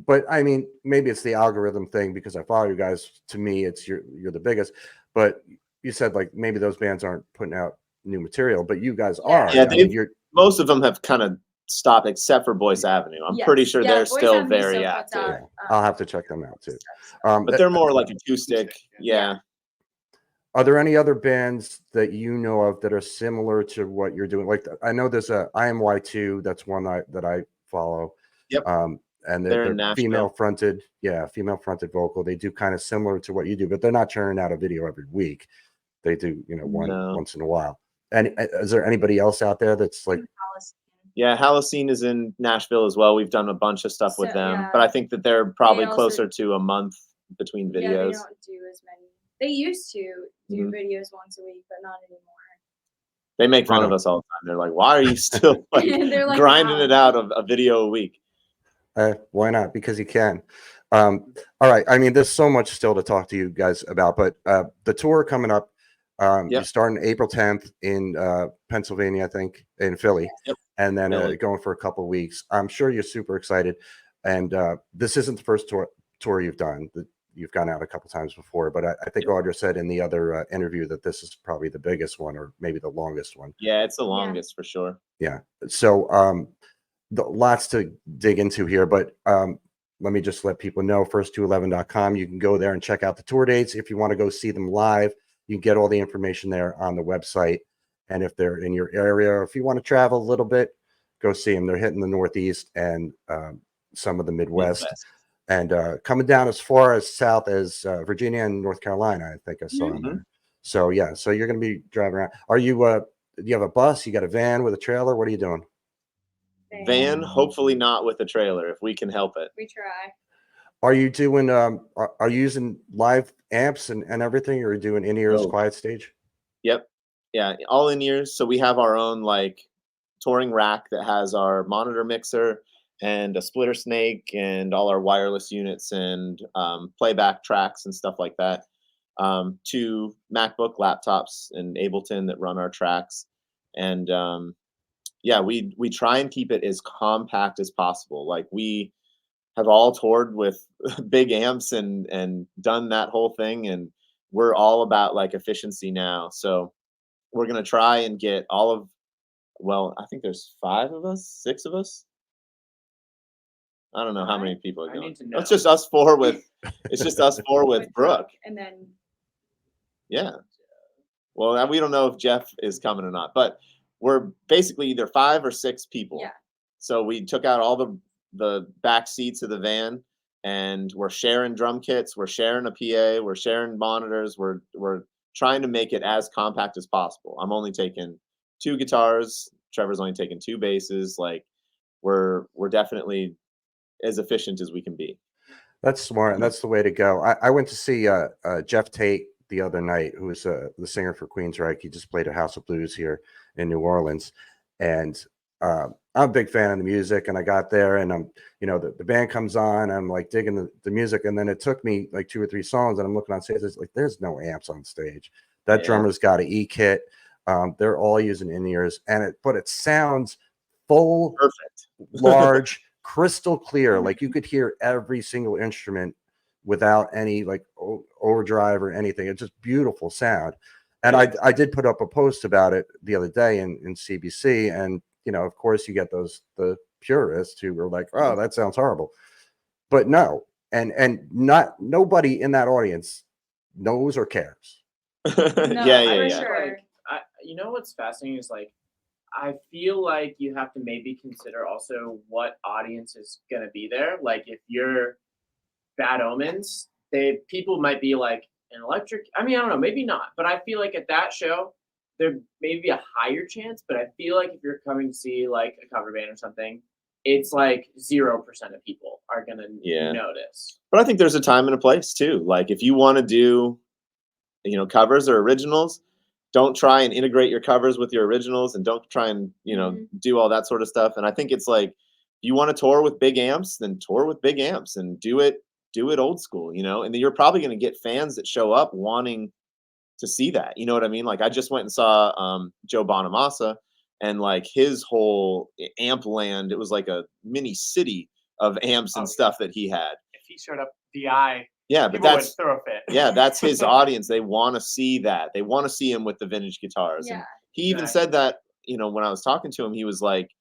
But I mean, maybe it's the algorithm thing because I follow you guys. To me, it's you're the biggest. But you said like maybe those bands aren't putting out new material, but you guys are. Yeah, I mean, most of them have kind of stopped except for Boyce Avenue. I'm pretty sure they're Boyce still Avenue very still puts active. out, I'll have to check them out too. But they're more like acoustic. Yeah. Are there any other bands that you know of that are similar to what you're doing? Like I know there's a IMY2. That's one that I follow. Yep. And They're in they're Nashville. female fronted vocal. They do kind of similar to what you do, but they're not churning out a video every week. They do, once in a while. And is there anybody else out there that's like? Yeah, Halocene is in Nashville as well. We've done a bunch of stuff with them, but I think that they're probably closer to a month between videos. Yeah, they don't do as many. They used to do videos once a week, but not anymore. They make fun of us all the time. They're like, "Why are you still like, like, grinding it out of a video a week?" Why not? Because you can. All right. I mean, there's so much still to talk to you guys about, but the tour coming up, you're starting April 10th in Pennsylvania, I think, in Philly, and then going for a couple of weeks. I'm sure you're super excited. And this isn't the first tour you've done. You've gone out a couple times before, but I think Audra said in the other interview that this is probably the biggest one, or maybe the longest one. Yeah, it's the longest for sure. Yeah. So lots to dig into here, but let me just let people know, first211.com. You can go there and check out the tour dates. If you want to go see them live, you can get all the information there on the website. And if they're in your area, or if you want to travel a little bit, go see them. They're hitting the Northeast and some of the Midwest. And coming down as far as south as Virginia and North Carolina, I think I saw them there. So yeah, so you're going to be driving around. Are you? Do you have a bus? You got a van with a trailer? What are you doing? Van, hopefully not with a trailer if we can help it. We try. Are you doing? Are you using live amps and everything, or are you doing in-ears, quiet stage? Yep. Yeah, all in-ears. So we have our own like touring rack that has our monitor mixer and a splitter snake and all our wireless units and playback tracks and stuff like that. 2 MacBook laptops in Ableton that run our tracks. And yeah, we try and keep it as compact as possible. Like we have all toured with big amps and done that whole thing, and we're all about like efficiency now. So we're gonna try and get all of, well, I think there's 5 of us, 6 of us. I don't know how many people are I going. need to know. It's just us four with. It's just us four with Brooke. And then Yeah. Well, we don't know if Jeff is coming or not, but we're basically either 5 or 6 people. Yeah. So we took out all the back seats of the van, and we're sharing drum kits, we're sharing a PA, we're sharing monitors, we're trying to make it as compact as possible. I'm only taking 2 guitars, Trevor's only taking 2 basses. Like we're definitely as efficient as we can be. That's smart, and that's the way to go. I went to see Jeff Tate the other night, who is the singer for Queensryche. He just played at House of Blues here in New Orleans, and I'm a big fan of the music. And I got there, and I'm, the band comes on. I'm like digging the music, and then it took me like 2 or 3 songs, and I'm looking on stage. It's like there's no amps on stage. That drummer's got an E kit. They're all using in-ears, but it sounds full, Perfect, large, crystal clear. Like you could hear every single instrument without any like overdrive or anything. It's just beautiful sound. And I did put up a post about it the other day in CBC, and of course you get the purists who were like, oh, that sounds horrible. But no, and nobody in that audience knows or cares. no, yeah. sure. Like, you know what's fascinating is like I feel like you have to maybe consider also what audience is going to be there. Like if you're Bad Omens, people might be like an electric. I mean, I don't know, maybe not. But I feel like at that show, there may be a higher chance. But I feel like if you're coming to see like a cover band or something, it's like 0% of people are going to notice. But I think there's a time and a place too. Like if you want to do, covers or originals, don't try and integrate your covers with your originals, and don't try and do all that sort of stuff. And I think it's like, you want to tour with big amps, then tour with big amps and do it old school, and then you're probably going to get fans that show up wanting to see that. You know what I mean? Like I just went and saw Joe Bonamassa, and like his whole amp land, it was like a mini city of amps and stuff that he had. If he showed up DI, yeah, but people that's would throw a fit. Yeah, that's his audience. They want to see that. They want to see him with the vintage guitars. Yeah. And he even said that, when I was talking to him, he was like,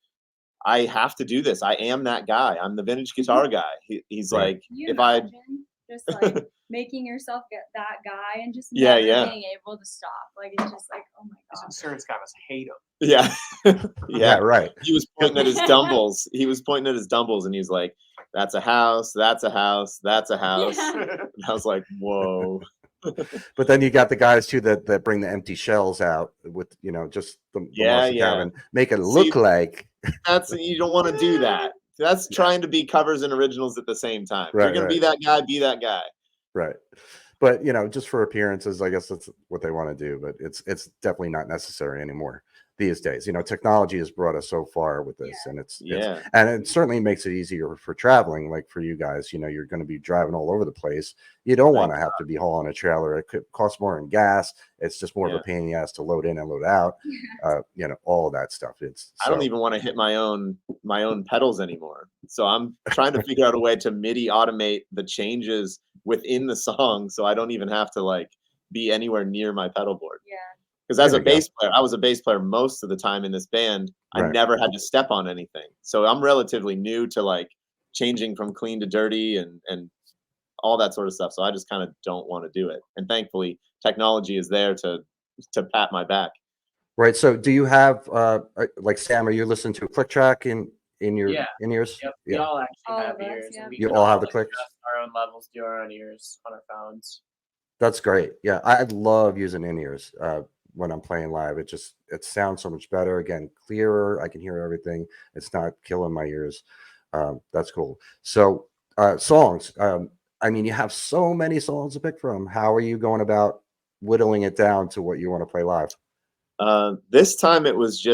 I have to do this. I am that guy. I'm the vintage guitar guy. He's Right. like, You if I imagine just like making yourself get that guy and just never being able to stop. Like it's just like, oh my His god. insurance guy must hate him. yeah. Yeah, right. He was pointing at his dumbbells. And he's like, that's a house, that's a house, that's a house. Yeah. And I was like, whoa. But then you got the guys too that bring the empty shells out with just the Marshall cabin, make it look like you don't want to do that. That's trying to be covers and originals at the same time. Right, If you're gonna be that guy, be that guy. right. But just for appearances, I guess that's what they want to do. But it's definitely not necessary anymore these days. Technology has brought us so far with this, and it's and it certainly makes it easier for traveling. Like for you guys, you're going to be driving all over the place. You don't want to have to be hauling a trailer. It could cost more in gas. It's just more of a pain in the ass to load in and load out. All of that stuff. I don't even want to hit my own pedals anymore. So I'm trying to figure out a way to MIDI automate the changes within the song, so I don't even have to like be anywhere near my pedal board. Yeah. Because as a bass player, I was a bass player most of the time in this band. I never had to step on anything. So I'm relatively new to like changing from clean to dirty and all that sort of stuff. So I just kind of don't want to do it. And thankfully, technology is there to pat my back. Right. So do you have like Sam, are you listening to a click track in your in-ears? Yep. We all actually have of us, ears. yeah. And we You can all have the like, clicks? adjust our own levels, do our own ears on our phones. That's great. Yeah, I love using in-ears when I'm playing live. It sounds so much better. Again, clearer. I can hear everything. It's not killing my ears. That's cool. So songs. I mean, you have so many songs to pick from. How are you going about whittling it down to what you want to play live? This time it was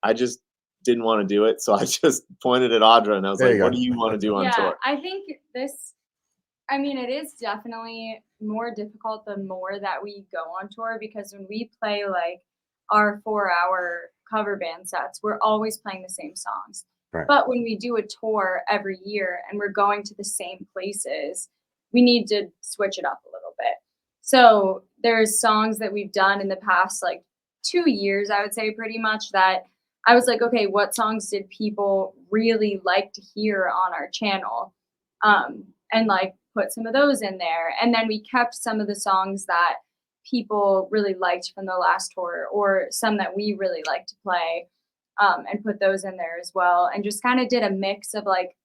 I just didn't want to do it. So I just pointed at Audra and I was like, what do you want to do on tour? I think it is definitely more difficult the more that we go on tour, because when we play like our 4-hour cover band sets, we're always playing the same songs. Right. But when we do a tour every year and we're going to the same places, we need to switch it up a little bit. So there's songs that we've done in the past like 2 years, I would say pretty much, that I was like, okay, what songs did people really like to hear on our channel? And like put some of those in there. And then we kept some of the songs that people really liked from the last tour, or some that we really like to play, and put those in there as well. And just kind of did a mix of like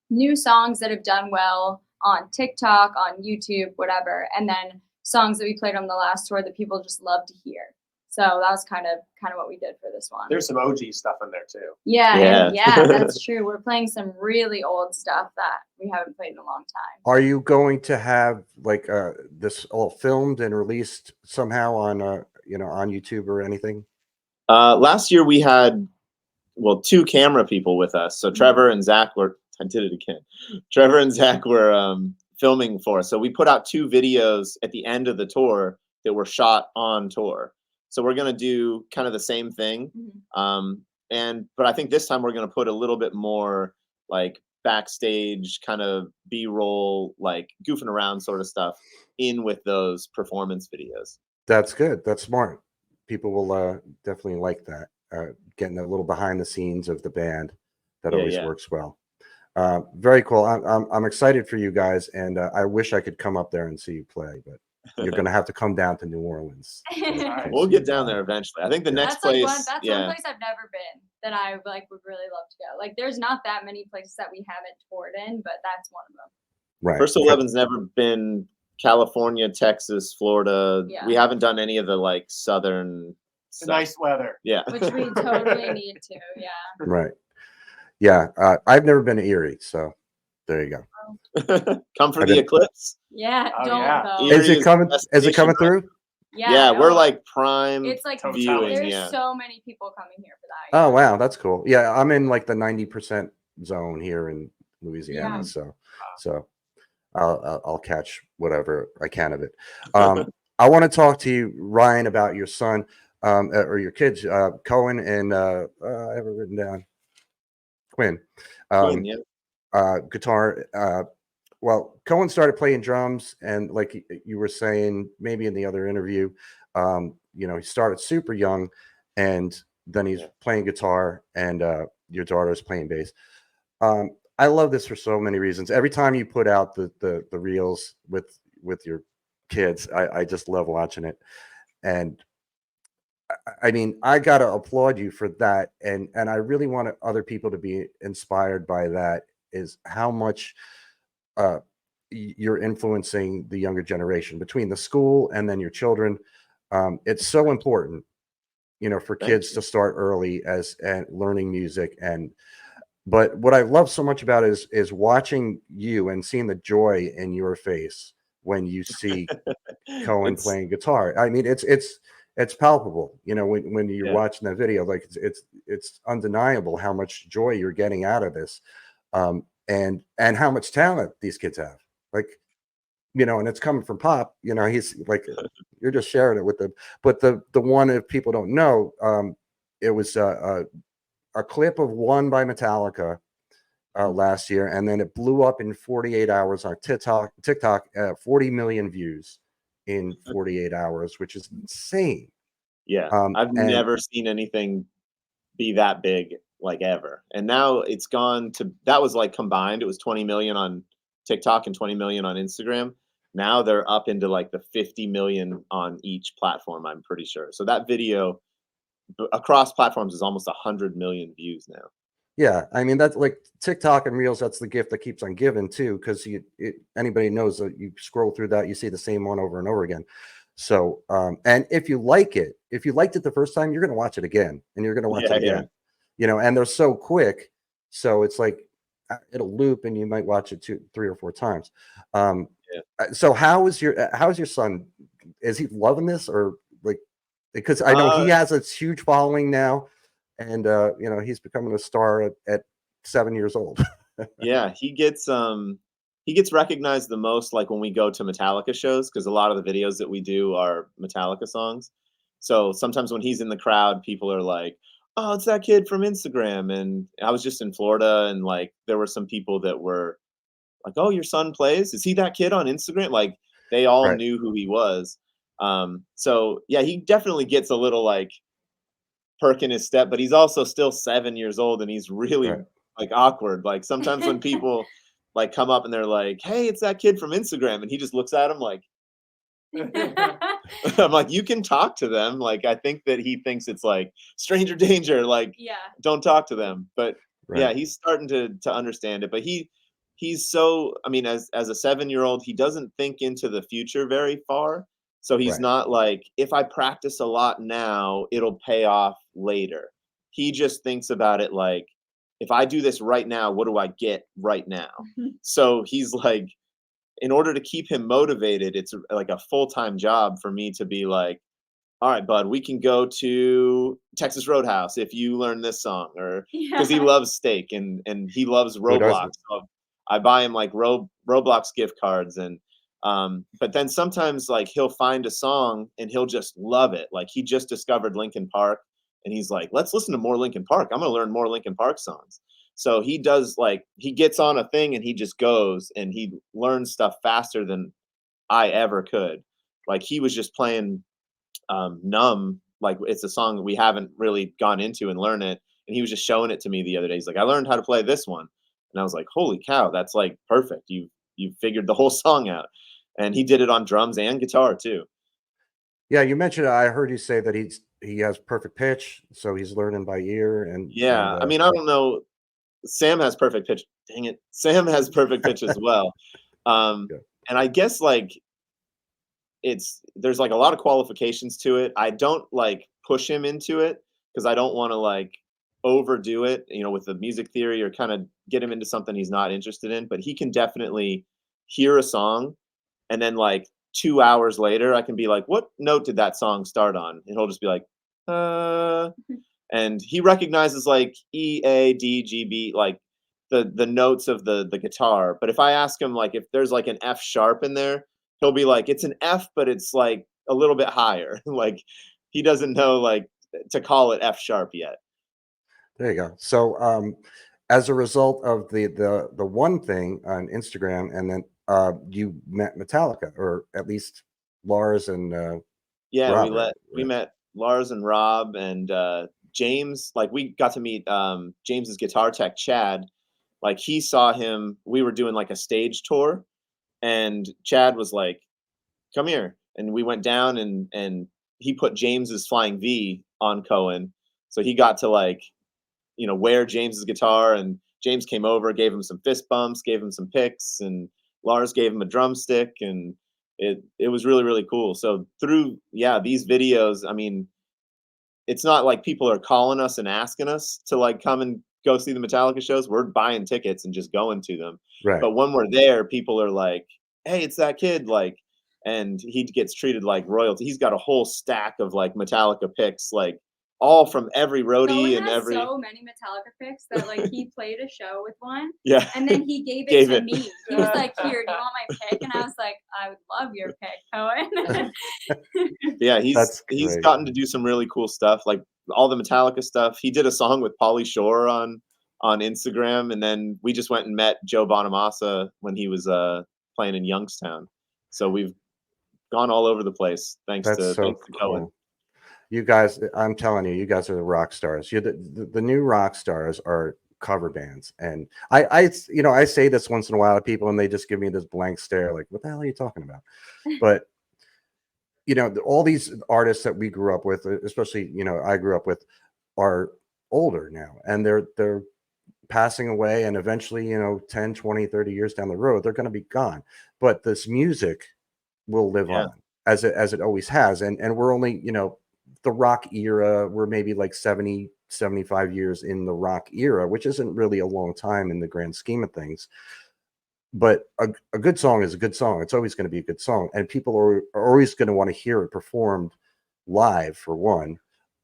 new songs that have done well on TikTok, on YouTube, whatever, and then songs that we played on the last tour that people just love to hear. So that was kind of what we did for this one. There's some OG stuff in there too. Yeah, Yeah. and yeah, that's true. We're playing some really old stuff that we haven't played in a long time. Are you going to have like this all filmed and released somehow on on YouTube or anything? Last year we had, well, 2 camera people with us. So Trevor and Zach were, I did it again. Trevor and Zach were filming for us. So we put out 2 videos at the end of the tour that were shot on tour. So we're going to do kind of the same thing. But I think this time we're going to put a little bit more like backstage kind of B-roll, like goofing around sort of stuff in with those performance videos. That's good. That's smart. People will definitely like that. Getting a little behind the scenes of the band, that always works well. Very cool. I'm excited for you guys, and I wish I could come up there and see you play, but you're going to have to come down to New Orleans. We'll get down there eventually. I think the next place, that's one place I've never been that I like would really love to go. Like, there's not that many places that we haven't toured in, but that's one of them. Right. First 11's never been California, Texas, Florida. Yeah. We haven't done any of the like southern stuff. Nice weather. Yeah. Which we totally need to. Yeah. Right. Yeah. I've never been to Erie, so there you go. Come for the eclipse. Yeah. Oh, Don't yeah. though. Erie Is it coming? Is it coming destination, through? Yeah, we're no, like prime it's like viewing. there's Yeah. so many people coming here for that. Oh wow, that's cool. Yeah, I'm in like the 90% zone here in Louisiana, Yeah. so I'll catch whatever I can of it. I want to talk to you, Ryan, about your son or your kids, Cohen and I have it written down, Quinn. Quinn, yeah. Guitar. Well, Cohen started playing drums, and like you were saying, maybe in the other interview, he started super young, and then he's playing guitar, and your daughter's playing bass. I love this for so many reasons. Every time you put out the reels with your kids, I just love watching it. And I mean, I gotta applaud you for that. And I really want other people to be inspired by that, is how much you're influencing the younger generation between the school and then your children. It's so important, for kids to start early and learning music. But what I love so much about it is watching you and seeing the joy in your face when you see Cohen playing guitar. I mean, it's palpable, when you're watching that video. Like it's undeniable how much joy you're getting out of this, and how much talent these kids have. Like, and it's coming from Pop. He's like, you're just sharing it with them. But the one, if people don't know, it was a clip of One by Metallica last year, and then it blew up in 48 hours on TikTok. 40 million views in 48 hours, which is insane. Yeah, I've never seen anything be that big, like, ever. And now it's gone to, that was like combined, it was 20 million on TikTok and 20 million on Instagram. Now they're up into like the 50 million on each platform, I'm pretty sure. So that video across platforms is almost 100 million views now. Yeah, I mean, that's like TikTok and Reels. That's the gift that keeps on giving too, because anybody knows that you scroll through that, you see the same one over and over again. So, and if you liked it the first time, you're going to watch it again, and you're going to watch it again. And they're so quick, so it's like it'll loop, and you might watch it 2, 3, or 4 times. So how's your son? Is he loving this, or like, because I know he has a huge following now, and he's becoming a star at 7 years old. Yeah, he gets recognized the most like when we go to Metallica shows, because a lot of the videos that we do are Metallica songs. So sometimes when he's in the crowd, people are like, "Oh, it's that kid from Instagram." And I was just in Florida, and like there were some people that were like, "Oh, your son plays? Is he that kid on Instagram?" Like they all knew who he was. So yeah, he definitely gets a little like perking his step, but he's also still 7 years old, and he's really Right. like awkward. Like sometimes when people like come up and they're like, "Hey, it's that kid from Instagram," and he just looks at him like, I'm like, you can talk to them. Like, I think that he thinks it's like stranger danger, like Yeah. don't talk to them. But yeah, Right. he's starting to understand it. But he's so, I mean, as a 7-year-old, he doesn't think into the future very far. So he's Right. not like, if I practice a lot now, it'll pay off later. He just thinks about it like, if I do this right now, what do I get right now? So he's like, in order to keep him motivated, it's like a full-time job for me to be like, all right, bud, we can go to Texas Roadhouse if you learn this song, or because he Yeah. loves steak and he loves Who Roblox. doesn't? So I buy him like Roblox gift cards, and but then sometimes like he'll find a song and he'll just love it. Like he just discovered Linkin Park and he's like, let's listen to more Linkin Park. I'm gonna learn more Linkin Park songs. So he does, like, he gets on a thing and he just goes and he learns stuff faster than I ever could. Like he was just playing Numb, like it's a song that we haven't really gone into and learn it. And he was just showing it to me the other day. He's like, I learned how to play this one. And I was like, holy cow, that's like perfect. You figured the whole song out. And he did it on drums and guitar too. Yeah, you mentioned, I heard you say that he has perfect pitch, so he's learning by ear and Yeah. I mean, I don't know. Sam has perfect pitch. Dang it. Sam has perfect pitch as well. Um, yeah. and I guess like there's like a lot of qualifications to it. I don't like push him into it because I don't want to like overdo it, with the music theory, or kind of get him into something he's not interested in. But he can definitely hear a song, and then like 2 hours later, I can be like, "What note did that song start on?" And he'll just be like, and he recognizes like E, A, D, G, B, like the notes of the guitar. But if I ask him like if there's like an F sharp in there, he'll be like, it's an F, but it's like a little bit higher. Like he doesn't know like to call it F sharp yet. There you go. So, as a result of the one thing on Instagram, and then you met Metallica, or at least Lars and Yeah, Robert. we Right? met Lars and Rob and James. Like we got to meet James's guitar tech, Chad. Like he saw him. We were doing like a stage tour, and Chad was like, "Come here," and we went down, and he put James's Flying V on Cohen, so he got to like wear James's guitar, and James came over, gave him some fist bumps, gave him some picks, and Lars gave him a drumstick, and it was really really cool. So through these videos, I mean, it's not like people are calling us and asking us to like come and go see the Metallica shows. We're buying tickets and just going to them. Right. But when we're there, people are like, "Hey, it's that kid!" Like, and he gets treated like royalty. He's got a whole stack of like Metallica picks, like all from every roadie Cohen and has every so many Metallica picks that like he played a show with one yeah. and then he gave it Gave to it. me. He was like, "Here, do you want my pick?" And I was like, "I would love your pick, Cohen." Yeah, That's he's great. gotten to do some really cool stuff, like all the Metallica stuff. He did a song with Pauly Shore on Instagram, and then we just went and met Joe Bonamassa when he was playing in Youngstown. So we've gone all over the place thanks That's to so Cohen. cool. You guys, I'm telling you, you guys are the rock stars. You're the new rock stars are cover bands, and I say this once in a while to people, and they just give me this blank stare, like, "What the hell are you talking about?" But all these artists that we grew up with, especially I grew up with, are older now, and they're passing away, and eventually 10, 20, 30 years down the road, they're going to be gone. But this music will live Yeah. on, as it always has, and we're only the rock era, we're maybe like 70, 75 years in the rock era, which isn't really a long time in the grand scheme of things. But a good song is a good song. It's always going to be a good song, and people are always going to want to hear it performed live, for one,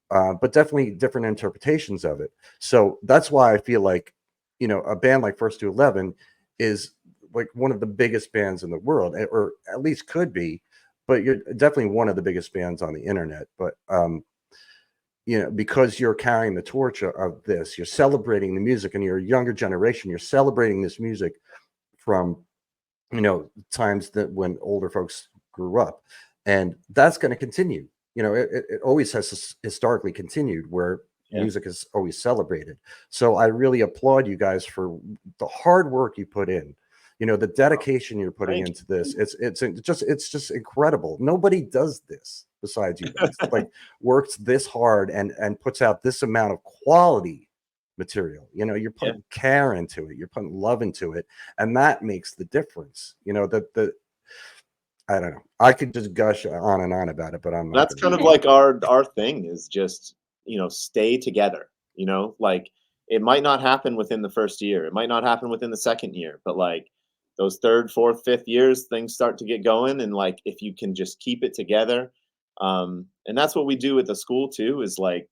but definitely different interpretations of it. So that's why I feel like a band like First to 11 is like one of the biggest bands in the world, or at least could be. But you're definitely one of the biggest bands on the internet. But because you're carrying the torch of this, you're celebrating the music, and you're a younger generation. You're celebrating this music from times that when older folks grew up, and that's going to continue. it always has historically continued where Yeah. music is always celebrated. So I really applaud you guys for the hard work you put in. The dedication you're putting Thank into this. It's just incredible. Nobody does this besides you guys. Like works this hard and puts out this amount of quality material. You're putting care into it, you're putting love into it, and that makes the difference. The I don't know. I could just gush on and on about it, but I'm not That's gonna. kind of like our thing is just, stay together, like it might not happen within the first year. It might not happen within the second year, but like those third, fourth, fifth years, things start to get going. And like, if you can just keep it together. And that's what we do at the school too, is like,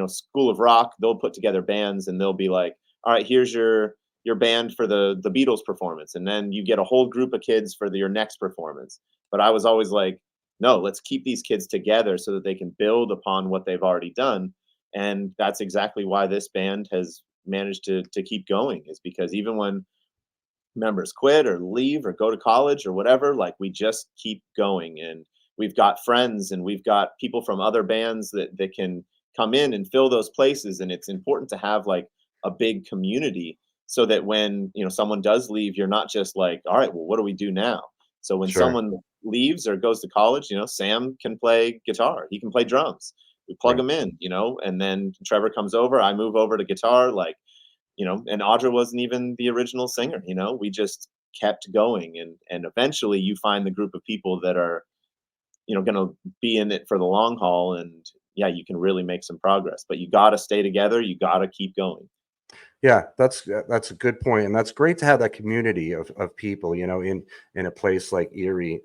School of Rock, they'll put together bands and they'll be like, all right, here's your band for the Beatles performance. And then you get a whole group of kids for your next performance. But I was always like, no, let's keep these kids together so that they can build upon what they've already done. And that's exactly why this band has managed to keep going, is because even when members quit or leave or go to college or whatever, like we just keep going. And we've got friends and we've got people from other bands that can come in and fill those places. And it's important to have like a big community so that when someone does leave, you're not just like, all right, well, what do we do now? So when Sure. someone leaves or goes to college, Sam can play guitar, he can play drums, we plug Right. him in, and then Trevor comes over, I move over to guitar, like, and Audra wasn't even the original singer, we just kept going. And eventually you find the group of people that are, going to be in it for the long haul. And yeah, you can really make some progress, but you got to stay together. You got to keep going. Yeah, that's a good point, and that's great to have that community of people, in a place like Erie.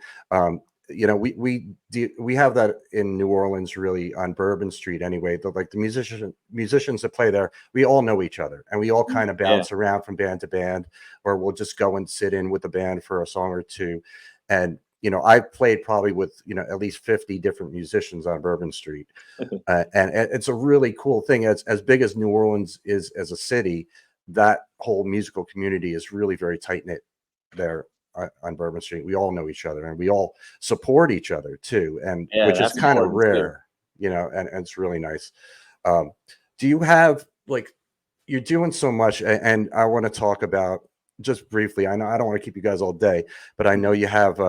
We have that in New Orleans, really, on Bourbon Street. Anyway, the musicians that play there, we all know each other, and we all kind of bounce around from band to band, or we'll just go and sit in with the band for a song or two. And I've played probably with at least 50 different musicians on Bourbon Street. And it's a really cool thing. As big as New Orleans is as a city, that whole musical community is really very tight knit there on Bourbon Street. We all know each other and we all support each other too, and Yeah, which is that's kind of important too. rare, and it's really nice. Do you have like you're doing so much, and I want to talk about just briefly. I know I don't want to keep you guys all day, but I know you have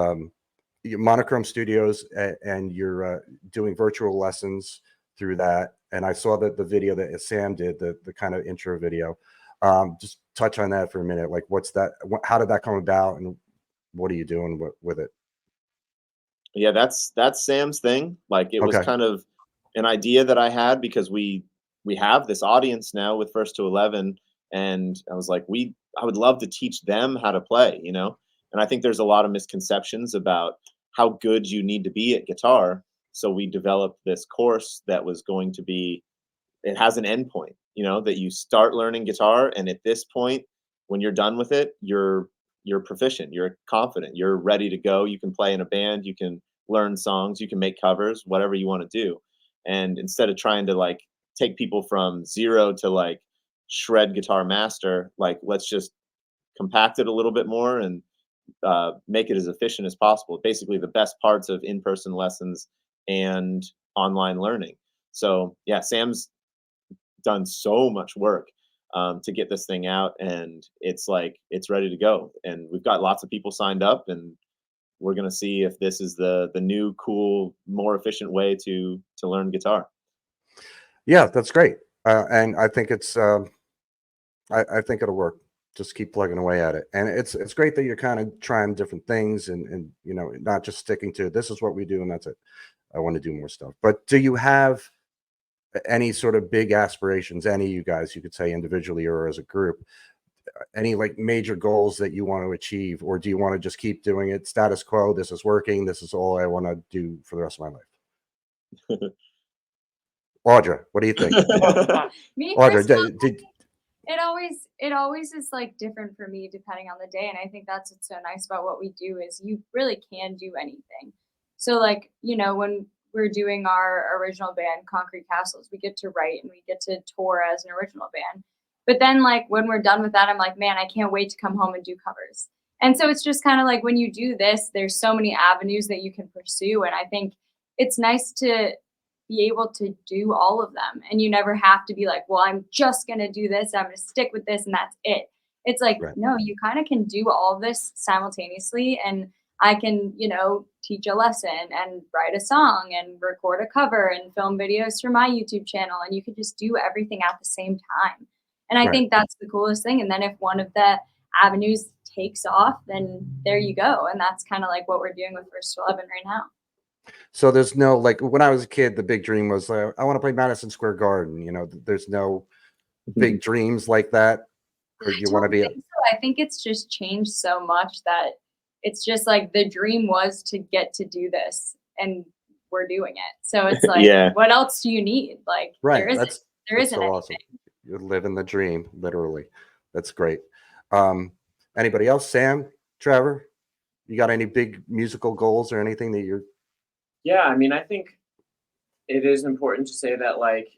your Monochrome Studios, and you're doing virtual lessons through that. And I saw that the video that Sam did, the kind of intro video. Just touch on that for a minute. Like, what's that? How did that come about, and what are you doing with it? Yeah, that's Sam's thing. Like it was Okay. kind of an idea that I had because we have this audience now with First to 11, and I was like, I would love to teach them how to play, And I think there's a lot of misconceptions about how good you need to be at guitar. So we developed this course that was going to be, it has an endpoint, that you start learning guitar, and at this point, when you're done with it, you're proficient, you're confident, you're ready to go. You can play in a band, you can learn songs, you can make covers, whatever you want to do. And instead of trying to like take people from zero to like shred guitar master, like let's just compact it a little bit more and make it as efficient as possible. Basically, the best parts of in-person lessons and online learning. So yeah, Sam's done so much work to get this thing out, and it's ready to go. And we've got lots of people signed up, and we're gonna see if this is the new, cool, more efficient way to learn guitar. Yeah, that's great. And I think I think it'll work. Just keep plugging away at it, and it's great that you're kind of trying different things, and not just sticking to this is what we do and that's it. I want to do more stuff. But do you have any sort of big aspirations? Any of you guys, you could say individually or as a group, any like major goals that you want to achieve, or do you want to just keep doing it status quo? This is working. This is all I want to do for the rest of my life. Audra, what do you think? Me Audra, personally, it always is like different for me depending on the day, and I think that's what's so nice about what we do is you really can do anything. So like when we're doing our original band Concrete Castles, we get to write and we get to tour as an original band, but then like when we're done with that, I'm like, man, I can't wait to come home and do covers. And so it's just kind of like when you do this, there's so many avenues that you can pursue, and I think it's nice to be able to do all of them. And you never have to be like, well, I'm just going to do this. I'm going to stick with this and that's it. It's like, Right. no, you kind of can do all of this simultaneously. And I can, teach a lesson and write a song and record a cover and film videos for my YouTube channel. And you can just do everything at the same time. And I Right. think that's the coolest thing. And then if one of the avenues takes off, then there you go. And that's kind of like what we're doing with First to 11 right now. So there's no, like, when I was a kid, the big dream was, I want to play Madison Square Garden. There's no big dreams like that. Or you want to be think so. I think it's just changed so much that it's just like the dream was to get to do this and we're doing it. So it's like, Yeah. what else do you need? Like, right. there isn't That's anything. so awesome. You're living the dream, literally. That's great. Anybody else? Sam, Trevor, you got any big musical goals or anything that you're? Yeah, I mean, I think it is important to say that, like,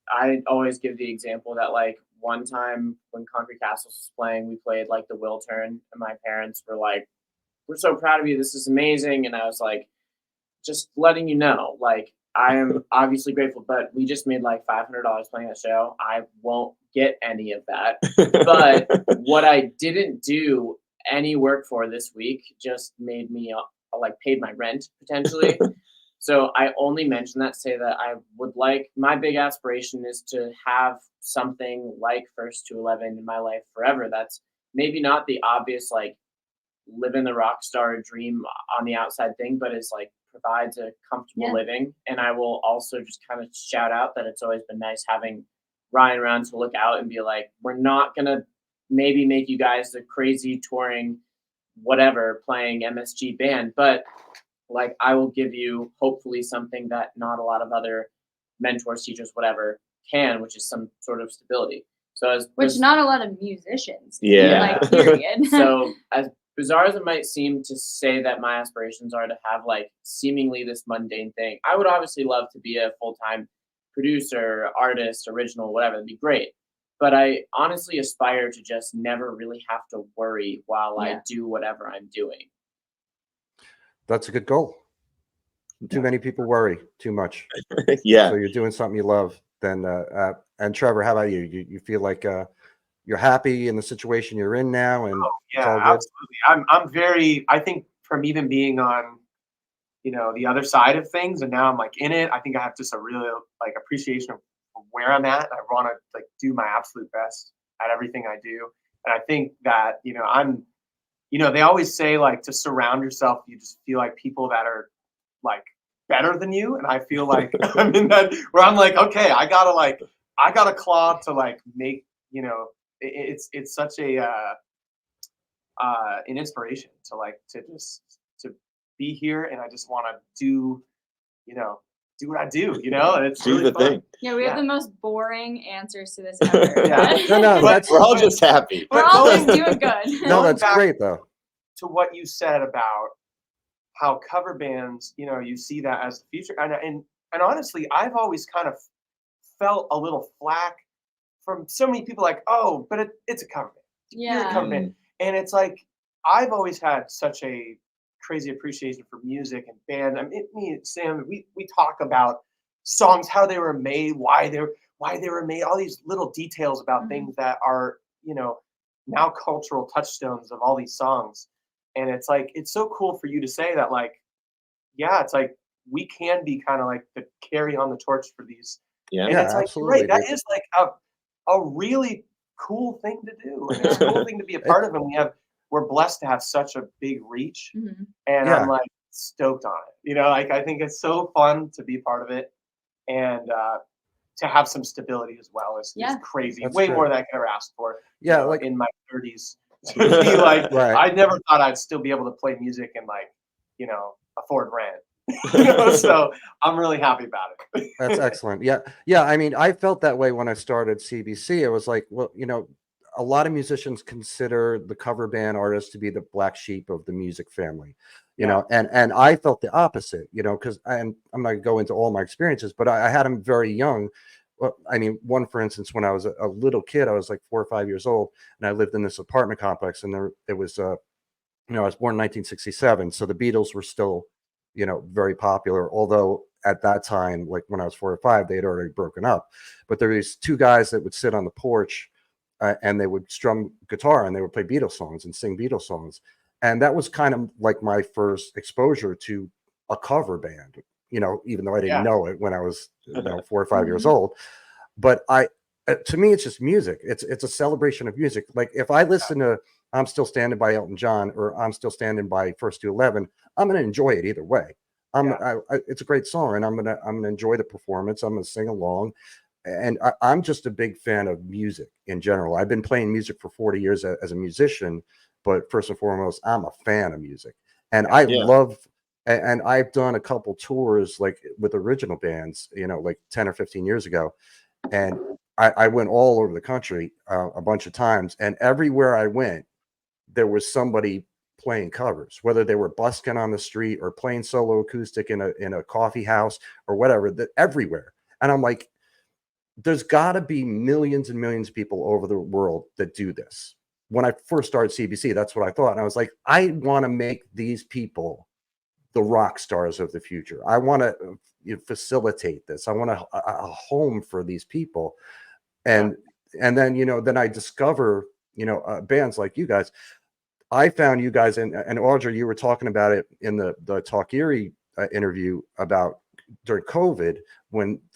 I always give the example that, like, one time when Concrete Castles was playing, we played, like, the Will Turn, and my parents were like, we're so proud of you, this is amazing, and I was like, just letting you know, like, I am obviously grateful, but we just made, like, $500 playing that show. I won't get any of that, but what I didn't do any work for this week just made me, like, paid my rent, potentially. So I only mention that to say that I would like, my big aspiration is to have something like First to 11 in my life forever. That's maybe not the obvious, like, living the rock star dream on the outside thing, but is like provides a comfortable living. And I will also just kind of shout out that it's always been nice having Ryan around to look out and be like, we're not going to maybe make you guys the crazy touring, whatever, playing MSG band, but like, I will give you hopefully something that not a lot of other mentors, teachers, whatever can, which is some sort of stability. So which not a lot of musicians do, Yeah. like, period. So as bizarre as it might seem to say that my aspirations are to have, like, seemingly this mundane thing, I would obviously love to be a full-time producer, artist, original, whatever. It'd be great. But I honestly aspire to just never really have to worry while I do whatever I'm doing. That's a good goal. Too many people worry too much. Yeah. So you're doing something you love. Then, and Trevor, how about you? You feel like you're happy in the situation you're in now, and it's all good? Absolutely. I'm very. I think from even being on, the other side of things, and now I'm like in it. I think I have just a really like appreciation of where I'm at. I want to like do my absolute best at everything I do, and I think that I'm. They always say like to surround yourself. You just feel like people that are like better than you, and I feel like I'm in that where I'm like, okay, I gotta claw to like make it's such a an inspiration to like to be here, and I just want to do what I do, and it's Do really the fun. thing. Yeah, we have the most boring answers to this ever. Yeah. No, that's We're all just happy. We're all just doing good. no, Going that's back great though. to what you said about how cover bands, you see that as the future, and honestly, I've always kind of felt a little flack from so many people, like, oh, but it's a cover band. You're a cover band, and it's like I've always had such a crazy appreciation for music and band. I mean, me and Sam, we talk about songs, how they were made, why they were made, all these little details about things that are now cultural touchstones of all these songs. And it's like, it's so cool for you to say that, like, yeah, it's like we can be kind of like the carry on the torch for these. Yeah. And Yeah, it's like, absolutely. right, that is like a really cool thing to do. And it's a cool thing to be a part of. And we're blessed to have such a big reach. And Yeah. I'm like stoked on it. Like I think it's so fun to be part of it. And to have some stability as well is crazy. That's Way true. more than I could ever ask for. Yeah, like in my 30s. To be like, right. I never thought I'd still be able to play music and like, afford rent. So I'm really happy about it. That's excellent. Yeah. I mean, I felt that way when I started CBC. It was like, well, a lot of musicians consider the cover band artist to be the black sheep of the music family, and I felt the opposite, because I'm not going to go into all my experiences, but I had them very young. Well, I mean, one, for instance, when I was a little kid, I was like 4 or 5 years old, and I lived in this apartment complex, and it was, I was born in 1967. So the Beatles were still, very popular, although at that time, like when I was 4 or 5, they had already broken up. But there was 2 guys that would sit on the porch and they would strum guitar and they would play Beatles songs and sing Beatles songs. And that was kind of like my first exposure to a cover band, you know, even though I didn't know it when I was, you know, 4 or 5 years old. But to me, it's just music. It's a celebration of music. Like if I listen to I'm Still Standing by Elton John or I'm Still Standing by First to 11, I'm going to enjoy it either way. It's a great song, and I'm gonna enjoy the performance. I'm gonna sing along, and I'm just a big fan of music in general. I've been playing music for 40 years as a musician, but first and foremost, I'm a fan of music, and I love. And I've done a couple tours like with original bands, you know, like 10 or 15 years ago, and I went all over the country a bunch of times, and everywhere I went, there was somebody playing covers, whether they were busking on the street or playing solo acoustic in a coffee house or whatever, that everywhere. And I'm like, there's got to be millions and millions of people over the world that do this. When I first started CBC, that's what I thought. And I was like, I want to make these people the rock stars of the future. I want to facilitate this. I want a home for these people. And then, you know, then I discover, you know, bands like you guys. I found you guys, and Audra, you were talking about it in the Talk Erie interview about during COVID,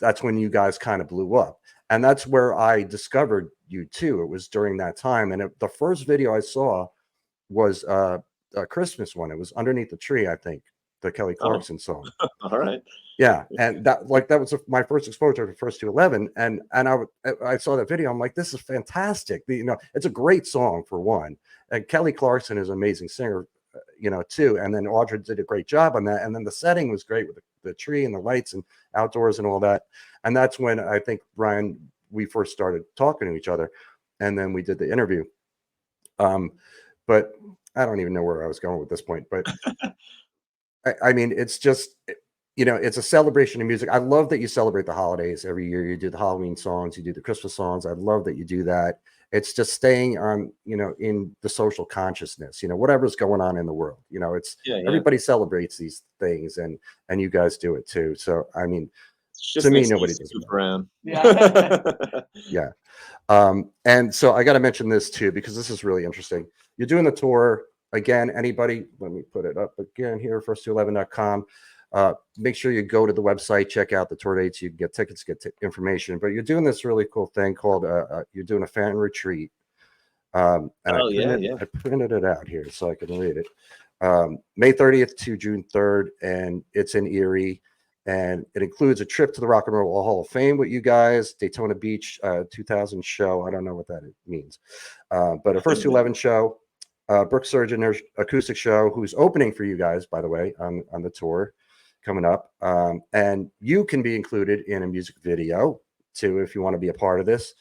that's when you guys kind of blew up. And that's where I discovered you too. It was during that time. And the first video I saw was a Christmas one. It was Underneath the Tree, I think, the Kelly Clarkson song. All right. Yeah. And that was my first exposure to First to 11. And I saw that video. I'm like, this is fantastic. You know, it's a great song for one. And Kelly Clarkson is an amazing singer, you know, too. And then Audra did a great job on that. And then the setting was great with the tree and the lights and outdoors and all that. And that's when I think, Ryan, we first started talking to each other. And then we did the interview. But I don't even know where I was going with this point. But I mean, it's just, you know, it's a celebration of music. I love that you celebrate the holidays every year. You do the Halloween songs, you do the Christmas songs. I love that you do that. It's just staying on, you know, in the social consciousness, you know, whatever's going on in the world, you know, it's everybody celebrates these things, and you guys do it too. So, I mean, to me, nobody does it around. Yeah. And so I got to mention this too, because this is really interesting. You're doing the tour again. Anybody, let me put it up again here, first211.com. Make sure you go to the website, check out the tour dates. You can get tickets, get information. But you're doing this really cool thing called you're doing a fan retreat. And I printed it out here so I can read it. May 30th to June 3rd, and it's in Erie. And it includes a trip to the Rock and Roll Hall of Fame with you guys, Daytona Beach 2000 show. I don't know what that means, but a First to 11 show, Brooke Surgeon acoustic show, who's opening for you guys, by the way, on the tour coming up. And you can be included in a music video too if you want to be a part of this.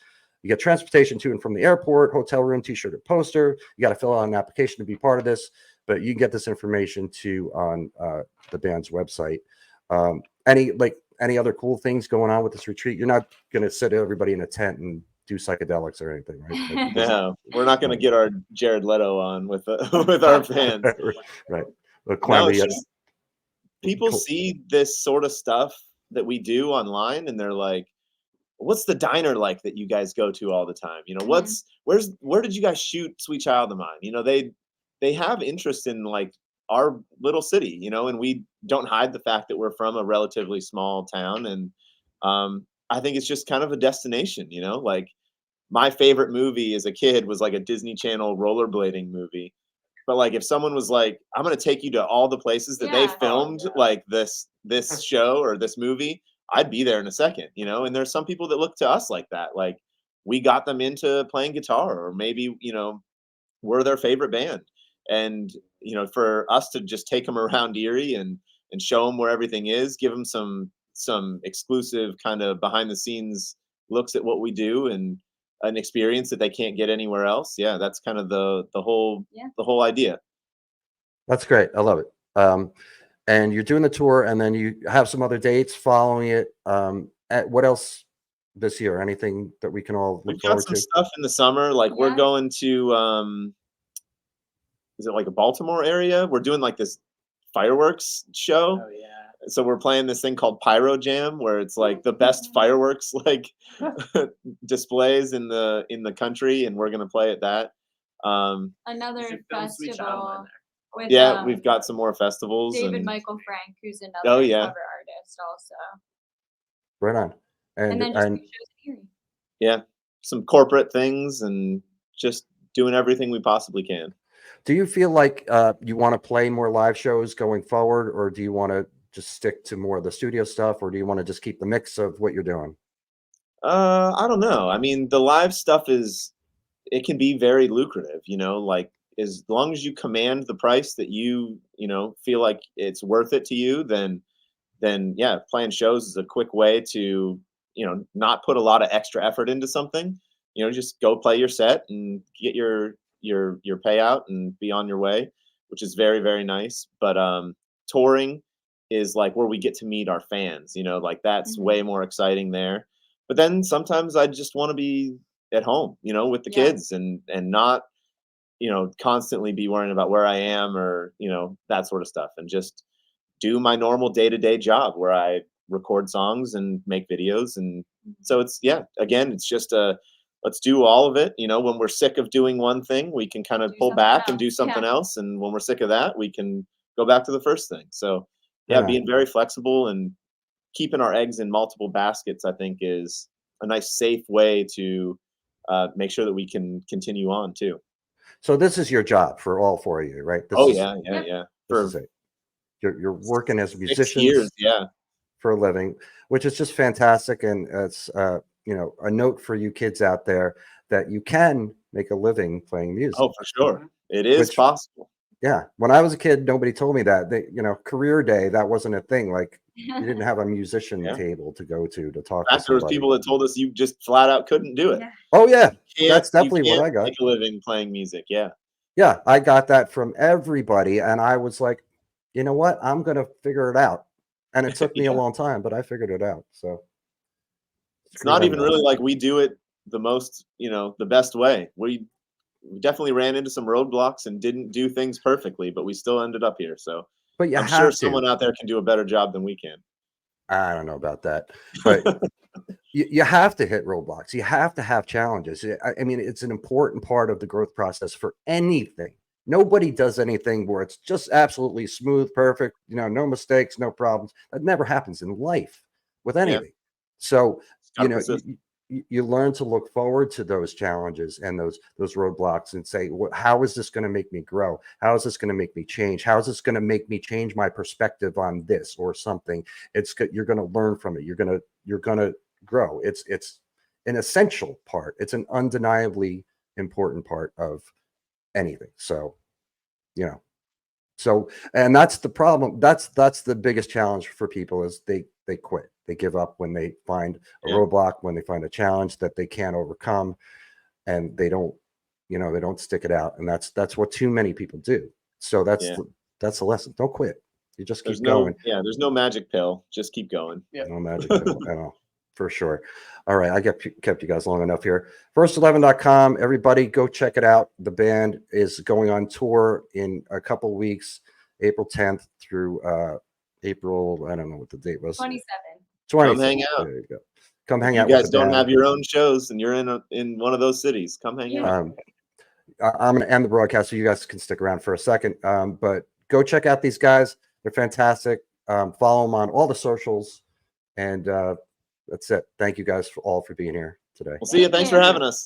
You get transportation to and from the airport, hotel room, t-shirt, or poster. You got to fill out an application to be part of this, but you can get this information too on the band's website. Any other cool things going on with this retreat? You're not going to sit everybody in a tent and do psychedelics or anything, right? Like, no, we're not going to get our Jared Leto on with our fans, right? No, it's just, people see this sort of stuff that we do online, and they're like, "What's the diner like that you guys go to all the time? You know, where did you guys shoot Sweet Child of Mine?" You know, they have interest in like our little city, you know, and we don't hide the fact that we're from a relatively small town. And I think it's just kind of a destination, you know, like my favorite movie as a kid was like a Disney Channel rollerblading movie. But like if someone was like, I'm going to take you to all the places that they filmed like this show or this movie, I'd be there in a second, you know. And there's some people that look to us like that. Like we got them into playing guitar, or maybe, you know, we're their favorite band. And, you know, for us to just take them around Erie and show them where everything is, give them some exclusive kind of behind the scenes looks at what we do and an experience that they can't get anywhere else. Yeah, that's kind of the whole idea. That's great. I love it. And you're doing the tour, and then you have some other dates following it. What else this year? Anything that we can all look forward to? We've got some stuff in the summer. Like we're going to is it like a Baltimore area? We're doing like this fireworks show. Oh yeah. so we're playing this thing called Pyro Jam, where it's like the best fireworks like displays in the country, and we're gonna play at that. Another You should film Sweet Child of Mine festival with Yeah, we've got some more festivals. David and Michael Frank, who's another Oh, yeah. cover artist also. Right on. And then just do shows in Erie. yeah, some corporate things, and just doing everything we possibly can. do you feel like you want to play more live shows going forward, or do you want to just stick to more of the studio stuff, or do you want to just keep the mix of what you're doing? I don't know. I mean, the live stuff it can be very lucrative, like as long as you command the price that you feel like it's worth it to you, then yeah, playing shows is a quick way to, not put a lot of extra effort into something. Just go play your set and get your payout and be on your way, which is very, very nice. But touring is like where we get to meet our fans, like that's way more exciting there. But then sometimes I just want to be at home, with the kids, and not, constantly be worrying about where I am, or, that sort of stuff, and just do my normal day-to-day job where I record songs and make videos. And so it's, again, it's just let's do all of it. When we're sick of doing one thing, we can kind of pull back and do something else. And when we're sick of that, we can go back to the first thing. So being very flexible and keeping our eggs in multiple baskets, I think, is a nice, safe way to make sure that we can continue on too. So this is your job for all four of you, right? Yeah. This is it. You're working as 6 musicians, years, yeah, for a living, which is just fantastic. And it's a note for you kids out there that you can make a living playing music. Oh, for sure, it is possible. Yeah, when I was a kid, nobody told me that. Career day, that wasn't a thing. Like, you didn't have a musician table to go to talk to somebody. There was people that told us you just flat out couldn't do it. Oh yeah, that's definitely what I got. Make a living playing music. Yeah, I got that from everybody, and I was like, you know what? I'm gonna figure it out. And it took me a long time, but I figured it out. So it's not even really like we do it the most, the best way. We definitely ran into some roadblocks and didn't do things perfectly, but we still ended up here. So, but I'm sure someone out there can do a better job than we can. I don't know about that, but you have to hit roadblocks. You have to have challenges. I mean, it's an important part of the growth process for anything. Nobody does anything where it's just absolutely smooth, perfect, no mistakes, no problems. That never happens in life with anything. So, you learn to look forward to those challenges and those roadblocks and say, how is this going to make me grow? How is this going to make me change? How is this going to make me change my perspective on this or something? You're going to learn from it. You're going to grow. It's an essential part. It's an undeniably important part of anything. So, and that's the problem. That's the biggest challenge for people is they quit. They give up when they find a roadblock, when they find a challenge that they can't overcome, and they don't stick it out. And that's what too many people do. So that's the lesson. Don't quit. You just keep going. There's no magic pill. Just keep going. No magic pill at all. For sure. All right. I kept you guys long enough here. First11.com. Everybody go check it out. The band is going on tour in a couple weeks, April 10th through April. I don't know what the date was. 27. Come hang out. There you go. Come hang out. You guys don't have your own shows and you're in one of those cities. Come hang out. I'm going to end the broadcast so you guys can stick around for a second. But go check out these guys. They're fantastic. Follow them on all the socials. And that's it. Thank you guys all for being here today. We'll see you. Thanks for having us.